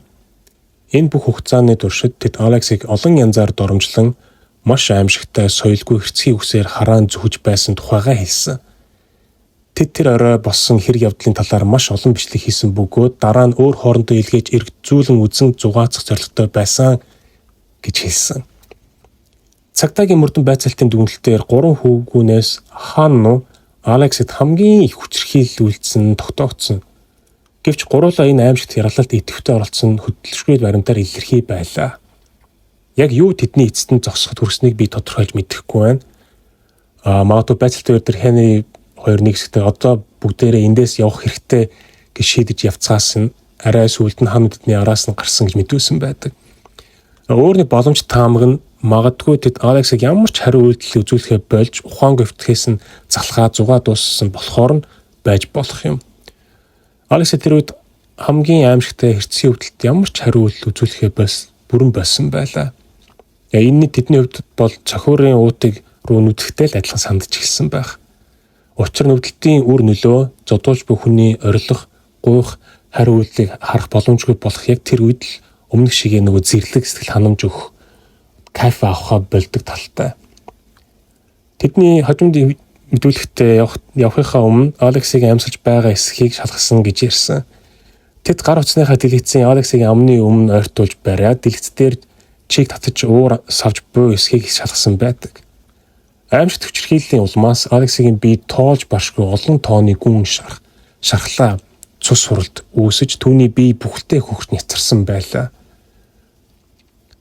энэ бүх хугацааны туршид тэд Алексийг олон янзаар доромжлон маш аимшигтай соёлгүй хэрцгий үсээр хараан зүхэж байсан тухайгаа хэлсэн. Тэд тэр орой болсон хэрэг явдлын талаар маш олон бичлэг хийсэн бөгөөд дараа нь өөр хоорондоо илгээж эргцүүлэн үзэн зугаацах зорилготой байсан гэж хэлсэн. Цагтаагийн мөрдөн байцаалтын дүгнэлтээр 3 хүүгүүнээс Ханну Алексид хамгийн их хүчирхийлүүлсэн тогтоогдсон. Гэвч гуруула энэ аимшигт яргалалд идэвхтэй оролцсон хөдөлшгүй баримтаар илэрхий байлаа. Яг юу тэдний эцэст нь зогсоход хүрснийг би тодорхойлж мэдэхгүй байна. Магадгүй байцаалтын үеэр Хенри хоёр нэг хэсэгтээ одоо бүгдээрээ эндээс явах хэрэгтэй гэж шийдэж явцгаас нь арай сүүлд нь хамтдны араас нь гарсан гэж мэдүүлсэн байдаг. Өөр нэг боломж таамаг нь магадгүй тэд Алексыг ямар ч хариу үйлдэл үзүүлэхээ болж ухаан говьтгээс нь залхаа зугаа дууссан болохоор нь байж болох юм. Алекс тэр үед хамгийн аимшигтай хэрцгий хөвдөлт ямар ч хариу үйлдэл үзүүлэхээ бүрэн болсон байлаа. Энэ тэдний хувьд бол цохиурын уутыг руу нүдэхтэй л адилхан сандж эхэлсэн байх. Учир нь өвдөлтийн үр нөлөө зодуулж буй хүний орилох, гуйх, хариу үйлдэлийг харах боломжгүй болох яг тэр үед л өмнөх шигээ нөгөө зэрлэг сэтгэл ханамж өгөх, кайф авахаа болдог талтай. Тэдний хожимд мэдүүлэхдээ явахынхаа өмнө Алексийг амьсгалж байгаа эсхийг шалгасан гэж ярьсан. Тэд гар утасныхаа дэлгэцийн Алексийг амны өмнө ойртуулж бариад дэлгэц дээр чиг татаж уур савж буй эсхийг шалгасан байдаг. Аимшигт хүчирхийллийн улмаас Алексигийн бие тоолж баршгүй олон тооны гүн шархлаа цус суралт үүсэж түүний бие бүхэлдээ хөвгт няцарсан байлаа.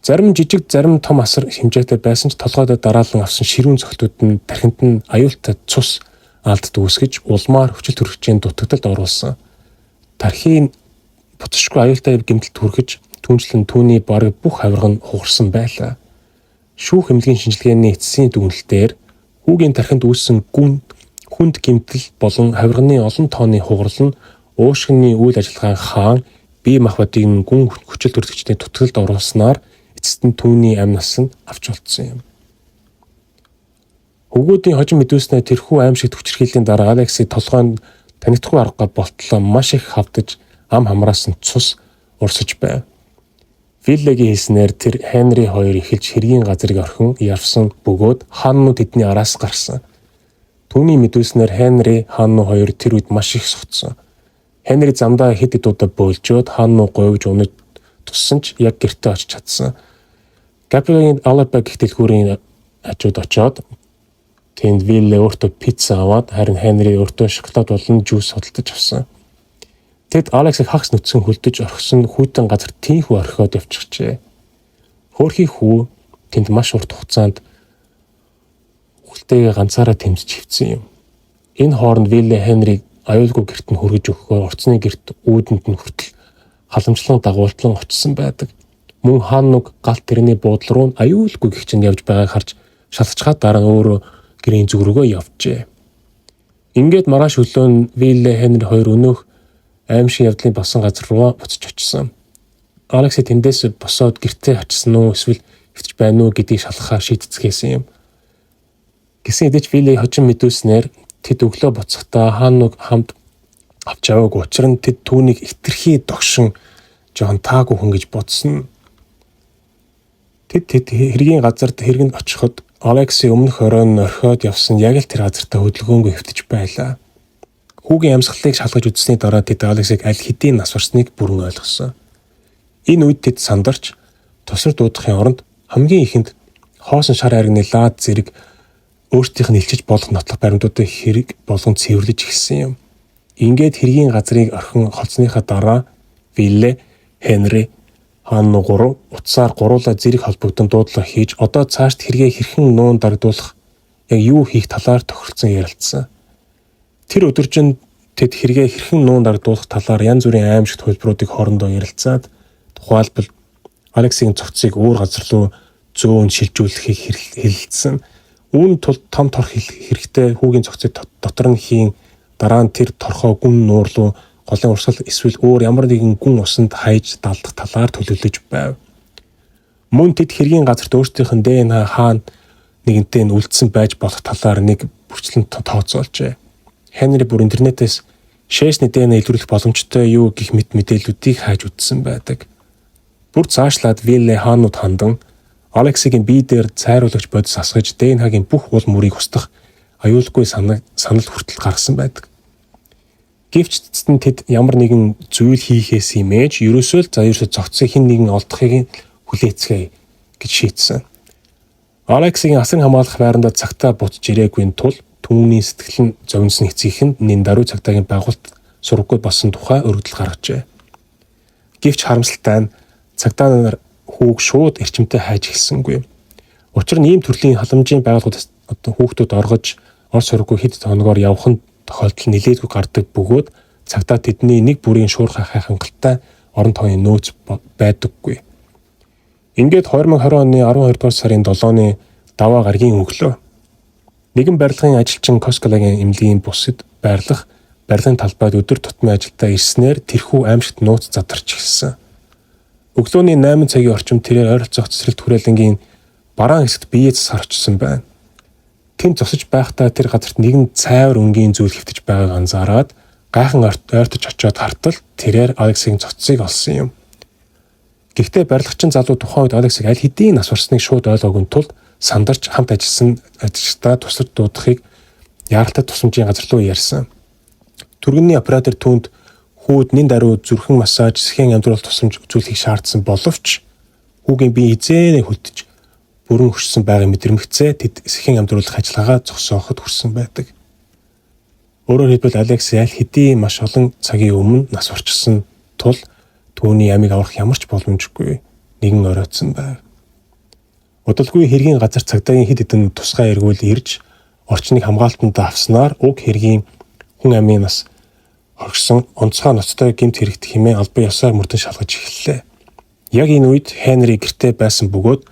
Зарим жижиг зарим том асар хэмжээтэй байсан ч толгойдоо дараалан авсан ширүүн цогтууд нь тархинд нь аюултай цус алдд үүсгэж улмаар хүчил төрөгчийн дутагдалд оруулсан. Тархийн буцашгүй аюултай гэмтэлд хүргэж түнчлэн түүний бараг бүх хавирга нь хугарсан байлаа. Шүүх эмнэлгийн шинжилгээний эцсийн дүгнэлтээр хүүгийн тархинд үүссэн хүнд гэмтэл болон хавирганы олон тооны хугарал нь уушгины үйл ажиллагааны хаан бие махбодын гүн хүчил төрөгчдийн дутагдалд оруулснаар эцэст нь түүний амнаас нь авч болцсон юм. Хөвгүүдийн хожим мэдүүлснээр тэрхүү аимшигт хүчирхийллийн дараа Алексийг толгойн танигдахгүй аргагүй болтлоо маш их хавдаж ам хамраас нь цус урсаж байв. Виллегийн хэлснээр тэр Хенри хоёр эхэлж хэргийн газрыг орхин явсан бөгөөд Ханну тэдний араас гарсан. Түүний мэдүүлснээр Хенри Ханну хоёр тэр үед маш их сухсан. Хенри замдаа хэд хэд удаа бөөлжөөд Ханну говьж унаж туссан ч яг гэртээ очиж чадсан. Габриэлийн Алаба гэх дэлгүүрийн хажууд очоод тэнд Вилле өөртөө пицца аваад харин Хенри өөртөө шоколад болон жуус худалдаж авсан. Тэд Алексыг хагас нүцгэн хөлдөж орхисон хүйтэн газар тийхүү орхиод явчихжээ. Хөөрхий хүү тэнд маш урт хугацаанд хүлтэйгээ ганцаараа тэмцэж хөвцөн юм. Энэ хооронд Вилле Хенриг аюулгүй гэрт нь хүргэж өгөхөөр орцны гэрт үүдэнд нь хүртэл халамжлан дагуултлан очсон байдаг. Мөн Ханнуг галт тэрний буудлын руу аюулгүй гих чинь явж байгааг харж шалгачгаад дараа нь өөрөө гэрийн зүг рүүгээ явжээ. Ингээд маргааш өглөө Вилле Хенри хоёр өнөөх аимшиг явдлын болсон газар руу буцаж очсон. Алекс тэндээс босоод гэртээ очсон уу эсвэл хэвтэж байна уу гэдгийг шалгахаар шийдцгээсэн юм. Гэсэн хэдий ч Вилли хожим мэдүүлснээр тэд өглөө буцахдаа Ханнуг хамт авч яваагүй учраа тэд түүнийг хитрхи догшин жоон таагүй хүн гэж бодсон. Тэд хэргийн газарт хэрэгэнд очиход Алексийн өмнөх оройн орхиод явсан яг л тэр газартаа хөдөлгөөнгүй хэвтэж байлаа. Хүүгийн амьсгалыг шалгаж үзсний дараа тэд Алексийг аль хэдийн нас барсныг бүрэн ойлгосон. Энэ үед тэд сандарч тосор дуудахын оронд хамгийн ихэнд хоосон шар хайрганы лаад зэрэг өөртөөх нь илчиж болох нотлох баримтуудыг хэрэг болгон цэвэрлэж эхэлсэн юм. Ингээд хэргийн газрыг орхин холцсныхаа дараа Вилле, Хенри, Ханну гурав утсаар гуруула зэрэг холбогдсон дуудлага хийж одоо цаашд хэрэгээ хэрхэн нуун дагдуулах яг юу хийх талаар тохиролцсон ярилцсан. Тэр өдөржин тэд хэрэгээ хэрхэн нуун дагдуулах талаар янз бүрийн аимшигт хөлбөрүүдийг хоорондоо ярилцаад тухайлбал Алексийн цогцыг өөр газар руу зөөн шилжүүлэхийг хэлэлцсэн. Үүн тул том торх хэрэгтэй хүүгийн цогцыг дотор нь хийн дараа нь тэр торхоо гүн нуур руу голын урсгал эсвэл өөр ямар нэгэн гүн усанд хайж далдах талаар төлөвлөж байв. Мөн тэд хэргийн газарт өөрсдийнх нь ДНХ хаана нэгэнтэй нь үлдсэн байж болох талаар нэг бүрчлэн тооцоолжээ. Хенри бүр интернетээс шээсний ДНХ илрүүлэх боломжтой юу гэх мэт мэдээллүүдийг хайж үзсэн байдаг. Бүр цаашлаад Вилле хаанууд хандан Алексигийн бие дээр цайруулагч бодис асгаж ДНХ-гийн бүх уул мөрийг устгах аюулгүй санал хүртэл гаргасан байдаг. Гэвч цэцэд нь тэд ямар нэгэн зүйл хийхээс имэж ерөөсөө зогцсон хин нэгэн олдохыг хүлээцгээе гэж шийдсэн. Алексигийн асран хамгаалах байранда цагтаа буцаж ирээгүй тул түүний сэтгэл нь зовнсон эцгийнхэнд нэн даруй цагтаагийн байгуулт сургаггүй болсон тухай өргөдөл гаргажээ. Гэвч харамсалтай нь цагтаа нар хүүг шууд эрчимтэй хайж эхэлсэнгүй. Учир нь ийм төрлийн халамжийн байгууллагууд хүүхдүүд оргож ор сургаггүй хэд хоногоор явах нь тохиолдол нэлээдгүй гардаг бөгөөд цагтаа тэдний нэг бүрийн шуурхай хангалтай орон тооны нөөц байдаггүй. Ингээд 2020 оны 12 дугаар сарын 7-ны даваа гарагийн өглөө нэгэн барилгын ажилчин Косколагийн эмнэлгийн бусад барилгын талбайд өдөр тутмын ажилдаа ирснээр тэрхүү аимшигт нууц задарч эхэлсэн. Өглөөний 8 цагийн орчимд тэрээр ойролцоох цэцэрлэгт хүрээлэнгийн бараан хэсэгт биеэ засарчсан байна. Тэнд зогсож байхдаа тэр газарт нэгэн цайвар өнгийн зүйл хэвтэж байгааг анзаараад гайхан ойртож очиод хартал тэрээр Алексигийн цоцыг олсон юм. Гэхдээ барилгачин залуу тухайн үед Алексиг аль хэдийн нас барсныг шууд ойлгоогүй тул сандарч хамт ажилласан ажилчдаа тусад дуудахыг яаралтай тусламжийн газар руу ярьсан. Түргэнний оператор түүнд хүүд нэн даруй зүрхэн массаж, сэхэн амьдрал тусламж үзүүлэхийг шаардсан боловч хүүгийн бие хизээнэ хөлдөж бүрэн өшсөн байгааг мэдэрмэгцээ тэд сэхэн амьдруулах ажиллагаагаа зогсооход хүрсэн байдаг. Өөрөөр хэлбэл Алекс аль хэдийн маш олон цагийн өмнө нас орчихсон тул түүний амийг аврах ямар ч боломжгүй нэгэн оройтсон байв. Удалгүй хэргийн газар цагдаагийн хэд хэдэн тусгай эргүүл ирж орчныг хамгаалтанд авснаар уг хэргийн хүн амын нас оргсон онцгой ноцтой гэмт хэрэгт хэмээн албан ёсоор мөрдөн шалгаж эхэллээ. Яг энэ үед Хенри гэртээ байсан бөгөөд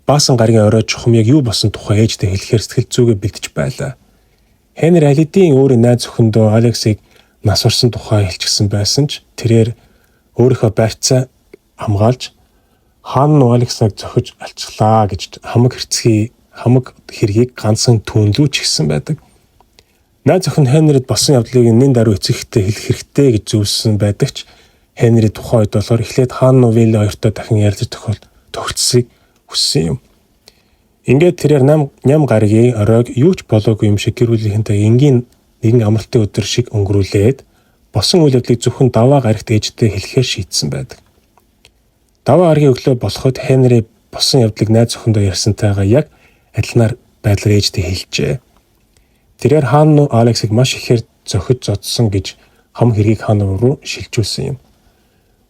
баасан гаригийн орой чухам яг юу болсон тухай ээжтэй хэлэхээр сэтгэл зүгээ бэлдэж байлаа. Хенри аль хэдийн өөрийн найз охиндоо Алексийг нас орсон тухай хэлчихсэн байсан ч тэрээр өөрийнхөө байрцаа хамгаалж хаан нь Алексыг зохиж алчглаа гэж хамаг хэргийг ганцхан түнлүүч гисэн байдаг. Найз охин Хенрид болсон явдлыг нэн даруй эцэгтэй хэлэх хэрэгтэй гэж зөвлөсөн байдаг ч Хенри тухайн үед болохоор эхлээд хаан нь Вилли хоёртой дахин ярилцаж тохирцсыг хүссэн юм. Ингээд тэрээр ням гарагийн оройг юу ч болоогүй юм шиг гэр бүлийнхэнтэй энгийн нэгэн амралтын өдөр шиг өнгөрүүлээд босон үйл явдлыг зөвхөн даваа гарагт ээжтэй хэлэхээр шийдсэн байдаг. Даваа гарагийн өглөө болоход Хенри босон явдлыг найз охиндоо ярьсантайгаа яг адилнаар байдлаар ээжтэй хэлжээ. Тэрээр хаан нь Алексыг маш ихээр зохиж зодсон гэж хам хэргийг хаан руу шилжүүлсэн юм.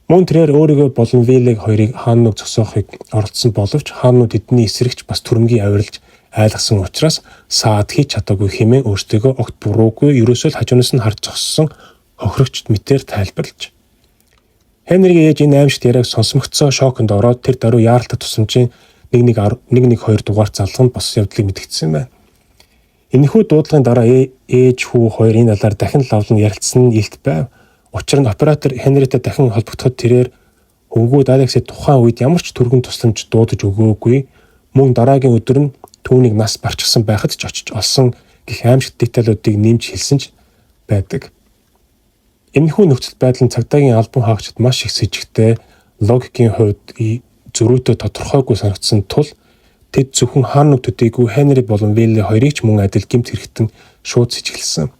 Мөн тэрээр өөрийгөө болон Виллиг хоёрыг хааннууд зогсоохыг оролдсон боловч хааннууд тэдний эсрэгч бас түрэмгий авирлж айлгсан учраас саад хийж чадаагүй хэмээн өөртөө огт буруугүй ерөөсөө л хажуунаас нь харж зогссон хохирогчд мэтээр тайлбарлаж. Хенригийн ээж энэ аимшигт яриаг сонсомогцоо шоконд ороод тэр даруй яаралтай тусламжийн 112 дугаар залганд болсон явдлыг мэдгдсэн байна. Энэхүү дуудлагын дараа ээж хүү хоёр энэ талаар дахин лавлан ярилцсан нь илт байв. Учир нь оператор Хенритэй дахин холбогдоход тэрээр өвгүүд Алексид тухайн үед ямар ч түргэн тусламж дуудаж өгөөгүй мөн дараагийн өдөр нь түүнийг нас барчихсан байхад ч очиж олсон гэх аимшигт деталуудыг нэмж хэлсэн ч байдаг. Энэхүү нөхцөл байдал нь цагдаагийн албан хаагчид маш их сэжигтэй логикийн хувьд зөрүүтэй тодорхойгүй санагдсан тул тэд зөвхөн хааннууд төдийгүй Хенри болон Вилли хоёрыг ч мөн адил гэмт хэрэгтэн шууд сэжиглсэн.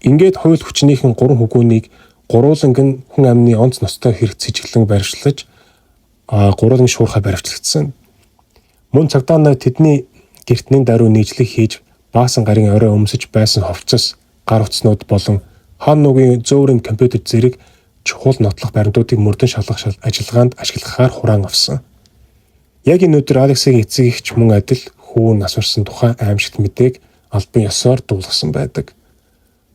Ингээд хууль хүчнийхэн 3 хөгөөнийг гурууланг нь хүн амны онц ностой хэрэгт сэжиглэн барьвчлаж гуруулан шуурхай баривчлагдсан. Мөн цагдаа нар тэдний гэртний даруй нийжлэг хийж баасан гарын орой өмсөж байсан ховцос гар утаснууд болон хааннуугийн зөөврийн компьютер зэрэг чухал нотлох баримтуудыг мөрдөн шалгах ажиллагаанд ашиглахаар хураан авсан. Яг энэ өдөр Алексигийн эцэг эгч мөн адил хүү нас барсан тухай аимшигт мэдээг албан ёсоор дуулгасан байдаг.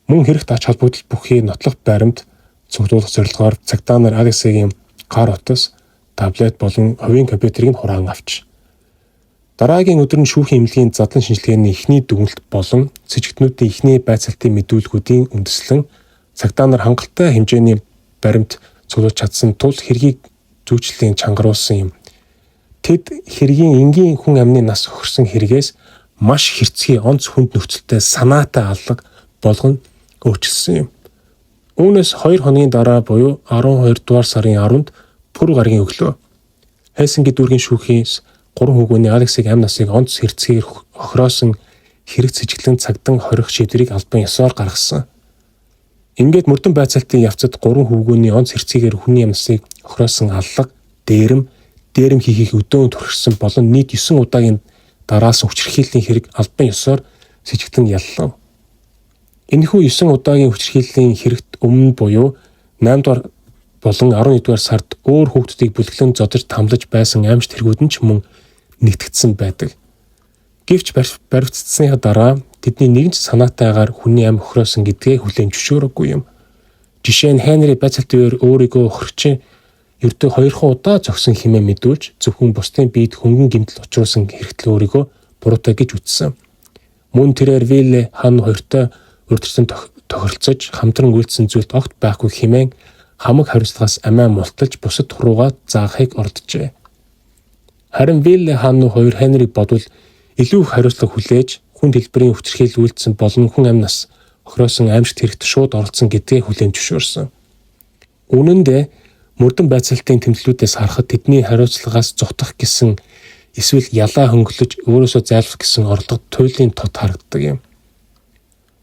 Мөн хэрэгт ач холбогдол бүхий нотлох баримт цуглуулах зорилгоор цагдаа нар Алексигийн гар утас, таблет болон хувийн компьютерийг нь хураан авч. Дараагийн өдөр нь шүүхийн эмнэлгийн задлан шинжилгээний эхний дүгнэлт болон сэжигтнүүдийн эхний байцаалтын мэдүүлгүүдийн үндэслэн цагдаа нар хангалттай хэмжээний баримт цуглуулж чадсан тул хэргийг зүйчлэлийн чангаруулсан юм. тэд хэргийн энгийн хүн амны нас охирсон хэрэгээс маш хэрцгий онц хүнд нөхцөлтэй санаатай алга болгон өөрчилсөн юм. Үүнээс 2 хоногийн дараа буюу 12 дугаар сарын 10-нд пүр гаргийн өглөө Хельсинки дүүргийн шүүхээс 3 хүүгөөний Алексийг амь насыг онц хэрцгээр охироосон хэрэг цэжиглэн цагдан хорих шийдвэрийг албан ёсоор гаргасан. Ингээд мөрдөн байцаалтын явцад 3 хүүгөөний онц хэрцгээр хүний амь насыг охироосон аллага, дээрэм хийхийг өдөөн туршсан болон нийт 9 удаагийн дараас хүчирхийллийн хэрэг албан ёсоор сэжиглэн яллав. Энэхүү 9 удаагийн хүчирхийллийн хэрэгт өмнө буюу 8 дугаар болон 11 дугаар сард өөр хүүхдүүдийг бүлэглэн зодож тамлаж байсан аимшигт хэрэгүүд нь ч мөн нэгтгэгдсэн байдаг. Гэвч баривцсныхаа дараа тэдний нэгэн ч санаатайгаар хүний амь охироосон гэдгээ хүлээн зөвшөөрөөгүй юм. Жишээ нь Хенри байцаалтын үеэр өөрийгөө охирчин ердөө 2 удаа зогсон хэмээн мэдүүлж зөвхөн бусдын биед хөнгөн гэмтэл учруулсан хэрэгтлээ өөрийгөө буруутай гэж үзсэн. Мөн тэрээр Вилле хан хоёртой урьдчилан тохиролцож хамтран үйлдсэн зүйлд огт байхгүй хэмээн хамаг хариуцлагаас амиа мулталж бусад хуруугаа заахыг орджээ. Харин Вилле хан хоёр Хенриг бодвол илүү их хариуцлага хүлээж хүн хэлбэрийн хүчирхийлэл үйлдсэн болон хүн амь нас охироосон аимшигт хэрэгт шууд оролцсон гэдгээ хүлээн зөвшөөрсөн. Үнэн дээр мөрдөн байцаалтын тэмдэглэлүүдээс харахад тэдний хариуцлагаас зутах гэсэн эсвэл ялаа хөнгөлөж өөрөөсөө зайлшгүй гэсэн орлого туйлын тод харагддаг юм.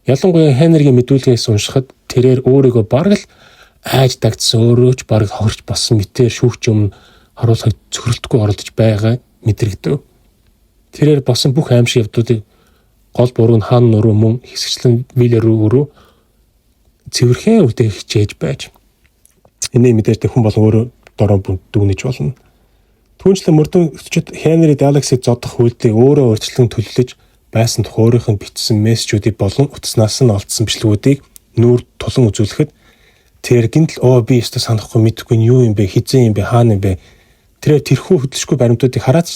Ялангуяа Хенригийн мэдүүлгээс уншихад тэрээр өөрийгөө бараг л айж дагдсан өөрөө ч бараг хохирч болсон мэтээр шүүгч өмнө харуулахыг цөхрөлтгүй оролдож байгаа мэдрэгдэв. Тэрээр болсон бүх аимшиг явдлуудыг гол буруу нь хаан нуруу мөн хэсэгчлэн Вилле рүү цэвэрхэн үдэх хичээж байж. Энийг мэдээж хүн болон өөрөө дороо дүгнэж болно. Түүнчлэн мөрдөн өчид Хенри Алексийг зодох үйлдэл өөрөө өөрчлөн төлөвлөж байсан тухайрынх нь бичсэн мессежүүдийг болон утаснаас нь олдсон бичлэгүүдийг нүүр тулан үзүүлэхэд тэр гинтл би өстө санахгүй мэдэхгүй нь юу юм бэ, хизээ юм бэ, хаана юм бэ. Тэр тэрхүү хөдөлшгүй баримтуудыг хараад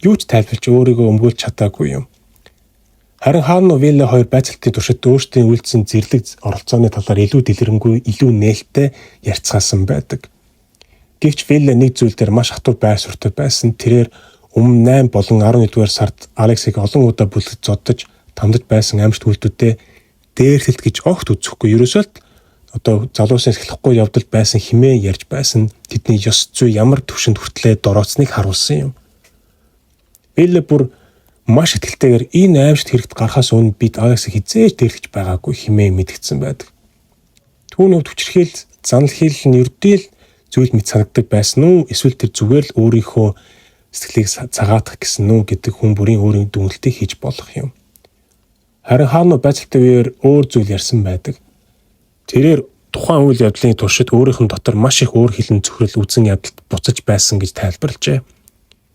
юу ч тайлбарч өөрийгөө өмгөөлж чадаагүй юм. Харин хаан Вилле хоёр байцаалтын туршид өөрсдийн үйлдсэн зэрлэг оролцооны талаар илүү дэлгэрэнгүй, илүү нээлттэй ярьцгаасан байдаг. Гэвч Вилле нэг зүйл дээр маш хатуу байр суурьтай байсан. Тэрээр өмнө 8 болон 11 дугаар сард Алексийг олон удаа бүлэгт зодож тамдаж байсан аимшигт үйлдэлүүдээ дээрлэлт гэж огт үзэхгүй. Ерөөсөө залуусын эхлэхгүй явдал байсан хэмээн ярьж байсан. Тэдний ёс зүй ямар төвшөнд хүртлээ дорооцныг харуулсан юм. Вилле бүр маш ихтэйгээр энэ аимшигт хэрэгт гарахаас өмнө бид Алексийг хизээж дээрлэж байгаагүй хэмээн мэдгдсэн байдаг. Түүний хувьд хүчирхийл занал хийл нь ердөө л зүйл мэт санагддаг байсан уу? Эсвэл тэр зүгээр л өөрийнхөө сэтгэлийг цагаатгах гэсэн үү гэдэг хүн бүрийн өөрийн дүгнэлтийг хийж болох юм. Харин хаан байцаалтын үеэр өөр зүйл ярьсан байдаг. Тэрээр тухайн үйл явдлын туршид өөрийнх нь дотор маш их өөр хилэн цөхрөл үзэн ядалт буцаж байсан гэж тайлбарлажээ.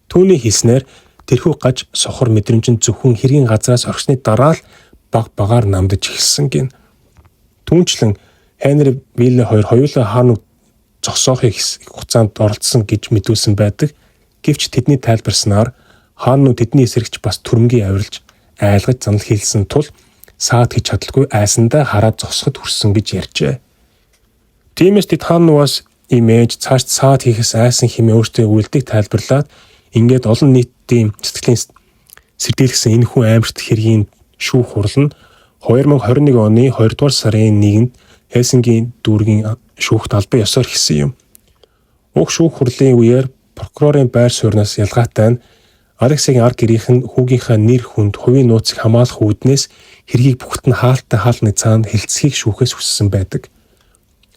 Түүний хэлснээр тэрхүү гаж сохор мэдрэмж нь зөвхөн хэргийн газраас орсны дараа л багаар намдаж эхэлсэн гин. Түүнчлэн Хенри Вилле хоёр хоёулаа хаан зогсоохыг хугацаанд оролцсон гэж мэдүүлсэн байдаг. Гэвч тэдний тайлбарснаар хаан тэдний эсрэгч бас түрэмгий авирлж айлгаж занал хийлсэн тул саад хийж чадалгүй айсандаа хараад зогсоход хүрсэн гэж ярьжээ. Тиймээс тэд хаанаас имэж цааш саад хийхээс айсан хэмээн өөртөө үйлдэлийг тайлбарлаад ингээд олон нийтийн сэтгэлийн сэрдийлгсэн энэхүү аимшигт хэргийн шүүх хурал нь 2021 оны 2 дугаар сарын 1-нд Хельсинкийн дүүргийн шүүхт албан ёсоор хийсэн юм. Уг шүүх хурлын үеэр прокурорын байр сууриас ялгаатай нь Алексийн ард гэрийнхэн хүүгийнхаа нэр хүнд хувийн нууцыг хамгаалах үүднээс хэргийг бүхэлд нь хаалттай хаалны цаанд хэлцэхийг шүүхээс хүссэн байдаг.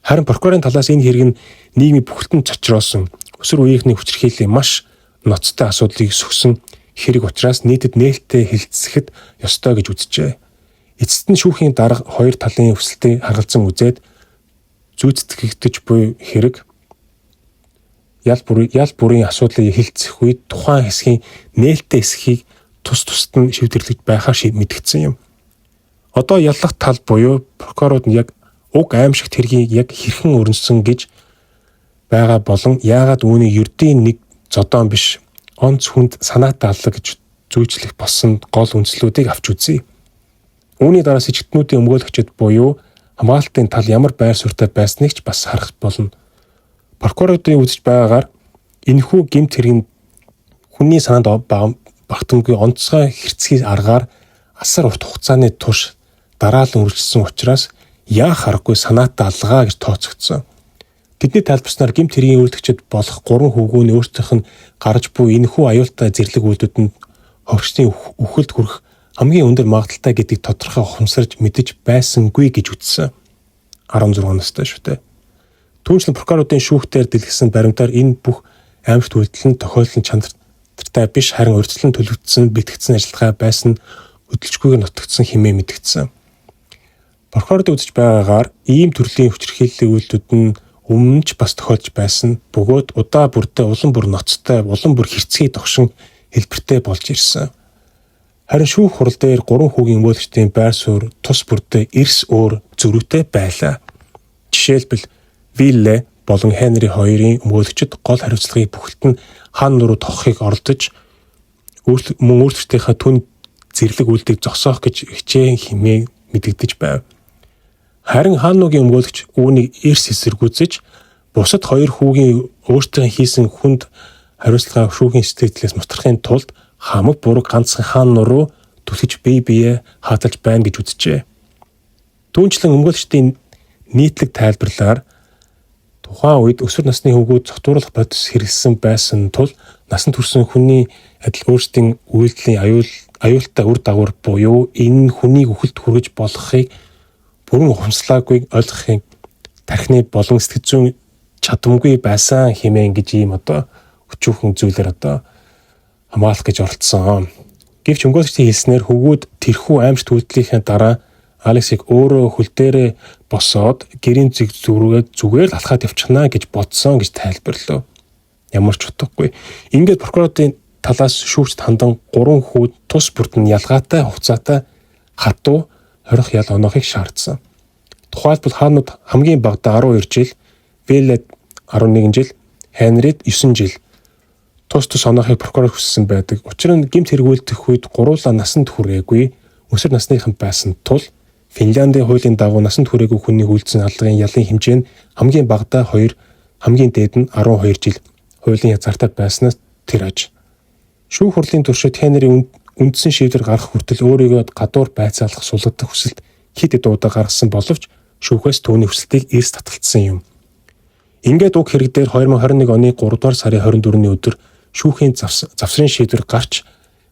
Харин прокурорын талаас энэ хэрэг нь нийгмийн бүхэлд нь цочроосон өсвөр үеийнхний хүчирхийллийн маш ноцтой асуудлыг сөхсөн хэрэг учраас нийтэд нээлттэй хэлцэхэд ёстой гэж үзжээ. Эцэст нь шүүхийн дарга хоёр талын өсөлтийг харгалзан үзээд зүйцэтгэгдэж буй хэрэг ял бүрийн асуудлыг хэлцэх үед тухайн хэсгийн нээлттэй хэсгийг тусад нь шийдвэрлэж байхаар мэдгдсэн юм. Одоо яллах тал буюу прокурорууд нь яг уг аимшигт хэргийг яг хэрхэн өрнөсөн гэж байгаа болон яагаад үүнийг ердийн нэг зодоон биш онц хүнд санаатай аллаг гэж зүйчлэх болсон гол үндслүүдийг авч үзье. Үүний дараа сэжигтнүүдийн өмгөөлөгчд буюу хамгаалтын тал ямар байр суурьтай байсныг ч бас харах болно. Прокуроруудын үзэж байгаагаар энэхүү гэмт хэргийн Хүний санаанд багтамгүй онцгой хэрцгий аргаар асар урт хугацааны турш дараалан үргэлжсэн учраас яах аргагүй санаатай алгаа гэж тооцогдсон. Тэдний тайлбарснаар гэмт хэргийн үйлдэгчид болох 3 хүүгүүний өөрсдийнх нь гарч буй энэхүү аюултай зэрлэг үйлдэлд нь ховчдын үхэлд хүрэх хамгийн өндөр магадaltaй гэдгийг тодорхой ухамсарж мэдэж байсангүй гэж үздсэн. 16 настай шүү дээ. Түүнчлэн прокурорын шүүхтээр дэлгэсэн баримтаар энэ бүх аймагт үйлдэл нь тохиолдлын чанартай биш харин урьдчилан төлөвлөсөн бэлтгэгдсэн ажиллагаа байсан хөдөлжгүйгээр нутагдсан хэмээн мэдгдсэн. Прокурорд үзэж байгаагаар ийм төрлийн хүчирхийллийн үйлдэлүүд нь өмнө ч бас тохиолдож байсан бөгөөд удаа бүрдээ улам бүр ноцтой, улам бүр хэрцгий тогшин хэлбэртэй болж ирсэн. Харин шүүх хурал дээр 3 хүүгийн өмгөөлөгчдийн байр суурь тус бүрдээ эрс өөр зөрүүтэй байлаа. Жишээлбэл Вилле болон Хенри хоёрын өмгөөлөгчд гол хариуцлагыг бүхэлд нь хаан руу тоххыг оролдож мөн өөрсдийнхээ түн зэрлэг үйлдэлийг зогсоох гэж хичээн хэмээн мэдэгдэж байв. Харин хаануугийн өмгөөлөгч үүнийг эрс эсэргүүцэж бусад 2 хүүгийн өөрсдийн хийсэн хүнд хариуцлагаа шүүхийн сэтгэлээс мутрахын тулд хамаг буруу ганцхан хаан руу түлхэж бие хааталж байна гэж үзжээ. Түүнчлэн өмгөөлөгчдийн нийтлэг тайлбарлаар тухайн үед өсвөр насны хүүгүүд цогтууруулах бодис хэрэглэсэн байсан тул насанд хүрсэн хүний адил өөрсдийн үйлдэлийн аюултай үр дагавар буюу энэ хүнийг үхэлд хүргэж болохыг бүрэн ухамсарлаагүй ойлгохын тархины болон сэтгэл зүйн чадамгүй байсан хэмээн гэж ийм өчүүхэн зүйлээр хамгаалах гэж оролдсон. Гэвч өмгөөлөгчдийн хэлснээр хүүгүүд тэрхүү аимшигт үйлдэлийн дараа Алексийг өөрөө хөл дээрээ босоод гэрийн зэг зүгээр л алхаад явчихна гэж бодсон гэж тайлбарлав. Ямар ч утгагүй. Ингээд прокурорын талаас шүүгчд хандан 3 хүүд тус бүрд нь ялгаатай хугацаатай хатуу хорих ял оноохыг шаардсан. Тухайлбал хаанууд хамгийн багадаа 12 жил, Виллед 11 жил, Хенрид 9 жил тус оноохыг прокурор хүссэн байдаг. Учир нь гэмт хэрэг үйлдэх үед гуруула насанд хүрээгүй өсвөр насныхан байсан тул Финляндийн хуулийн дагуу насанд хүрээгүй хүний үйлдсэн аллагын ялын хэмжээ нь хамгийн багадаа 2, хамгийн дээд нь 12 жил хуулийн язгаартай байснаас тэр аж. Шүүх хурлын туршид Хенри үндсэн шийдвэр гаргах хүртэл өөрийгөө гадуур байцаалах сулгадах хүсэлт хэд удаа гаргасан боловч шүүхээс түүний хүсэлтийг эрс татгалцсан юм. Ингээд уг хэрэг дээр 2021 оны 3 дугаар сарын 24-ний өдөр шүүхийн завсрын шийдвэр гарч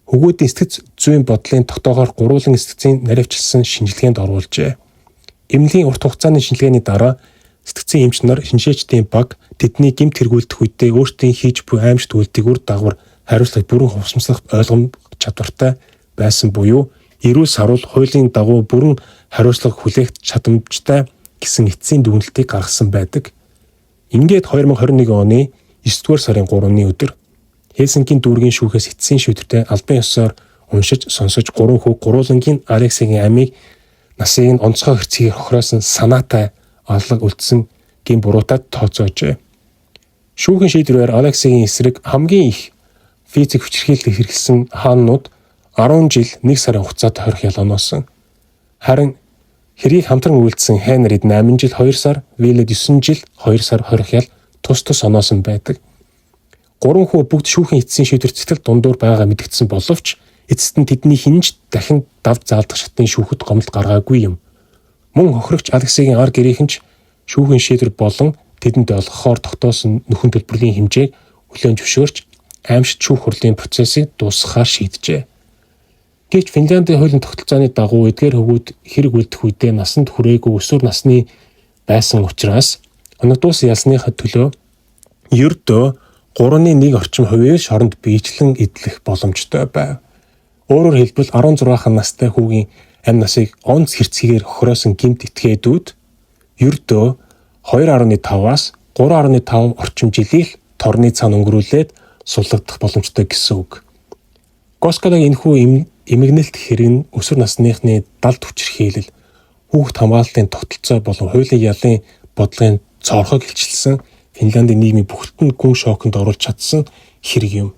хүүгүүдийн сэтгэц зүйн бодлын тогтоогоор гурван сэтгцийн наривчилсан шинжилгээнд оруулжээ. Эмнэлгийн урт хугацааны шинжилгээний дараа сэтгцийн эмч нар шинжээчдийн баг тэдний гэмт хэргүүлдэх үедээ өөртөө хийж буй аимшигт үйлдэлийг үр дагавар хариуцлага бүрэн хувьсмаслах ойлгом чадвартай байсан буюу эрүүл саруул хуулийн дагуу бүрэн хариуцлага хүлээх чадамжтай гэсэн эцсийн дүгнэлтийг гаргасан байдаг. Ингээд 2021 оны 9 дугаар сарын 3-ны өдөр Хельсинкийн дүүргийн шүүхээс эцсийн шийдвэртэй албан ёсоор уншиж сонсож 3 хүү гурвангийн Алексигийн амийг насыг нь онцгой хэрцгийгээр хохироосон санаатай алга үлдсэн гэм буруутаад тооцоожээ. Шүүхийн шийдвэрээр Алексигийн эсрэг хамгийн их физик хүчирхийлэл хэрэглэсэн хаанууд 10 жил 1 сарын хугацаатай хорих ял оноосон. Харин хэрийг хамтран үйлдсэн Хенрид 8 жил 2 сар, Виллед 9 жил 2 сар хорих ял тус оноосон байдаг. 3 хүү бүгд шүүхийн эцсийн шийдвэрт сэтгэл дундуур байгаа мэдгдсэн боловч эцэст нь тэдний хинж дахин давж заалдах шатны шүүхэд гомдол гаргаагүй юм. Мөн хохирогч Алексигийн ар гэрийнхэн ч шүүхийн шийдвэр болон тэдэнд олгохоор тогтоосон нөхөн төлбөрийн хэмжээг хүлээн зөвшөөрч аимшигт шүүх хурлын процессыг дуусгахаар шийджээ. Гэвч Финляндийн хуулийн тогтолцооны дагуу эдгээр хөвгүүд хэрэг үйлдэх үедээ насанд хүрээгүй өсвөр насны байсан учраас оногдуулсан ялсныхаа төлөө ердөө 3.1 орчим хувийг шоронд биечлэн эдлэх боломжтой байв. Өөрөөр хэлбэл 16 настай хүүгийн амь насыг онц хэрцгийгээр хохироосон гэмт этгээдүүд ердөө 2.5-аас 3.5 орчим жилийн торны цаана өнгөрүүлээд суллагдах боломжтой гэсэн үг. Госкадагийн энэхүү эмгэнэлт хэрэг нь өсвөр насныхны далд хүчирхийлэл, хүүхд хамгаалалтын тогтолцоо болон хуулийн ялын бодлогын цорхог илчилсэн Финляндийн нийгмийн бүхэлд нь гүн шоконд оруулж чадсан хэрэг юм.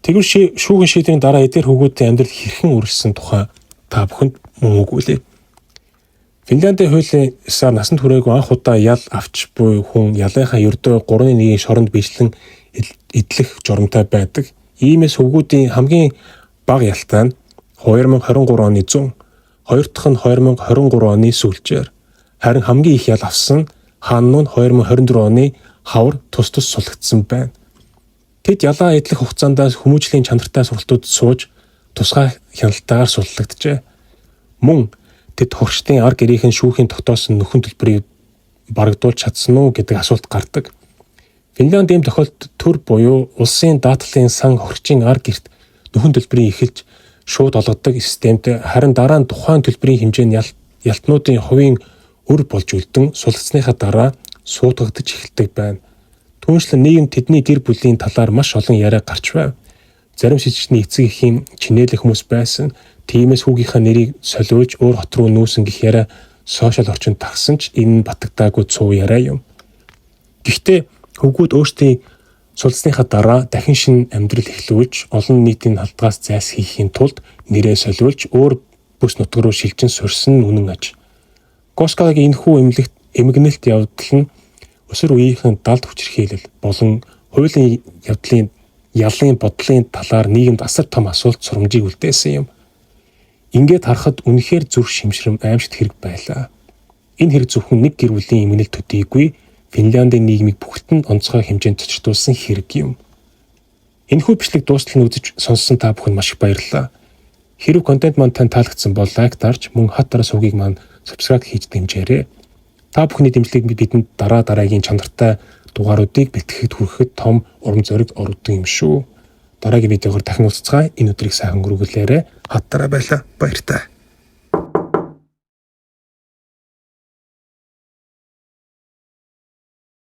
Тэгвэл шүүхийн шийдвэрийн дараа эдгээр хүүгүүдийн амьдрал хэрхэн үргэлжсэн тухай та бүхэнд мөн үгүүлээ. Финляндийн хуулиар насанд хүрээгүй анх удаа ял авч буй хүн ялынхаа ердөө 3.1 шоронд биечлэн эдлэх журамтай байдаг. Иймээс хөвгүүдийн хамгийн бага ялтай нь 2023 оны 100, хоёр дахь нь 2023 оны сүүлчээр, харин хамгийн их ял авсан хаан нь 2024 оны хавар тус сулгдсан байна. Тэд ялаа эдлэх хугацаанд хүмүүжлийн чанартай сургалтууд сууж тусгай хяналтаагаар суллагджээ. Мөн тэд хорчдын ар гэрийнхэн шүүхийн тогтоосон нөхөн төлбөрийг барагдуулж чадсан уу гэдэг асуулт гардаг. Финлянд ийм тохиолдолд төр буюу улсын даатгалын сан хорчийн ар гэрт нөхөн төлбөрийг эхэлж шууд олгодог системд, харин дараа нь тухайн төлбөрийн хэмжээ нь ялтнуудын хувийн өр болж үлдэн сулгацсныхаа дараа суудгагдаж эхэлдэг байна. Түүнчлэн нийгэм тэдний гэр бүлийн талаар маш олон яриа гарч байв. Зарим шижигчний эцэг эхийн чинээлэх хүмүүс байсан. Тиймээс хүүгийнхаа нэрийг солиулж өөр хот руу нүүсэн гэх яриа сошиал орчинд тагсан ч энэ нь батагдаагүй цуу яриа юм. Гэхдээ хөвгүүд өөрсдийн сулцсныхаа дараа дахин шинэ амьдрал эхлүүлж олон нийтийн халдгаас зайлсхийхийн тулд нэрээ солиулж өөр бүс нутаг руу шилжин сурсан нь үнэн аж. Госкагийн энэхүү эмгэнэлт явдал нь өсвөр үеийнхэн далд хүчирхийлэл болон хуулийн явдлын ялын бодлын талаар нийгэмд асар том асуулт сурамжийг үлдээсэн юм. Ингээд харахад үнэхээр зүрх шимшрэм аимшигт хэрэг байлаа. Энэ хэрэг зөвхөн нэг гэр бүлийн эмгэнэлт төдийгүй Финляндын нийгмийг бүгд нь онцгой хэмжээнд цочрдуулсан хэрэг юм. Энэхүү бичлэг дуустал нь үзэж сонссон та бүхэнд маш их баярлалаа. Хэрв контент маань танд таалагдсан бол лайк дарж мөн хат дараа сувгийг маань subscribe хийж дэмжээрэй. Та бүхний дэмжлэг бидэнд дараагийн чанартай дугааруудыг бэлтгэхэд хүрэхэд том урам зориг ордог юм шүү. Дараагийн видеогоор дахин уулзцгаая. Энэ өдрийг сайхан өнгөрүүлээрэй. Хат дараа баярлалаа. Баяртай.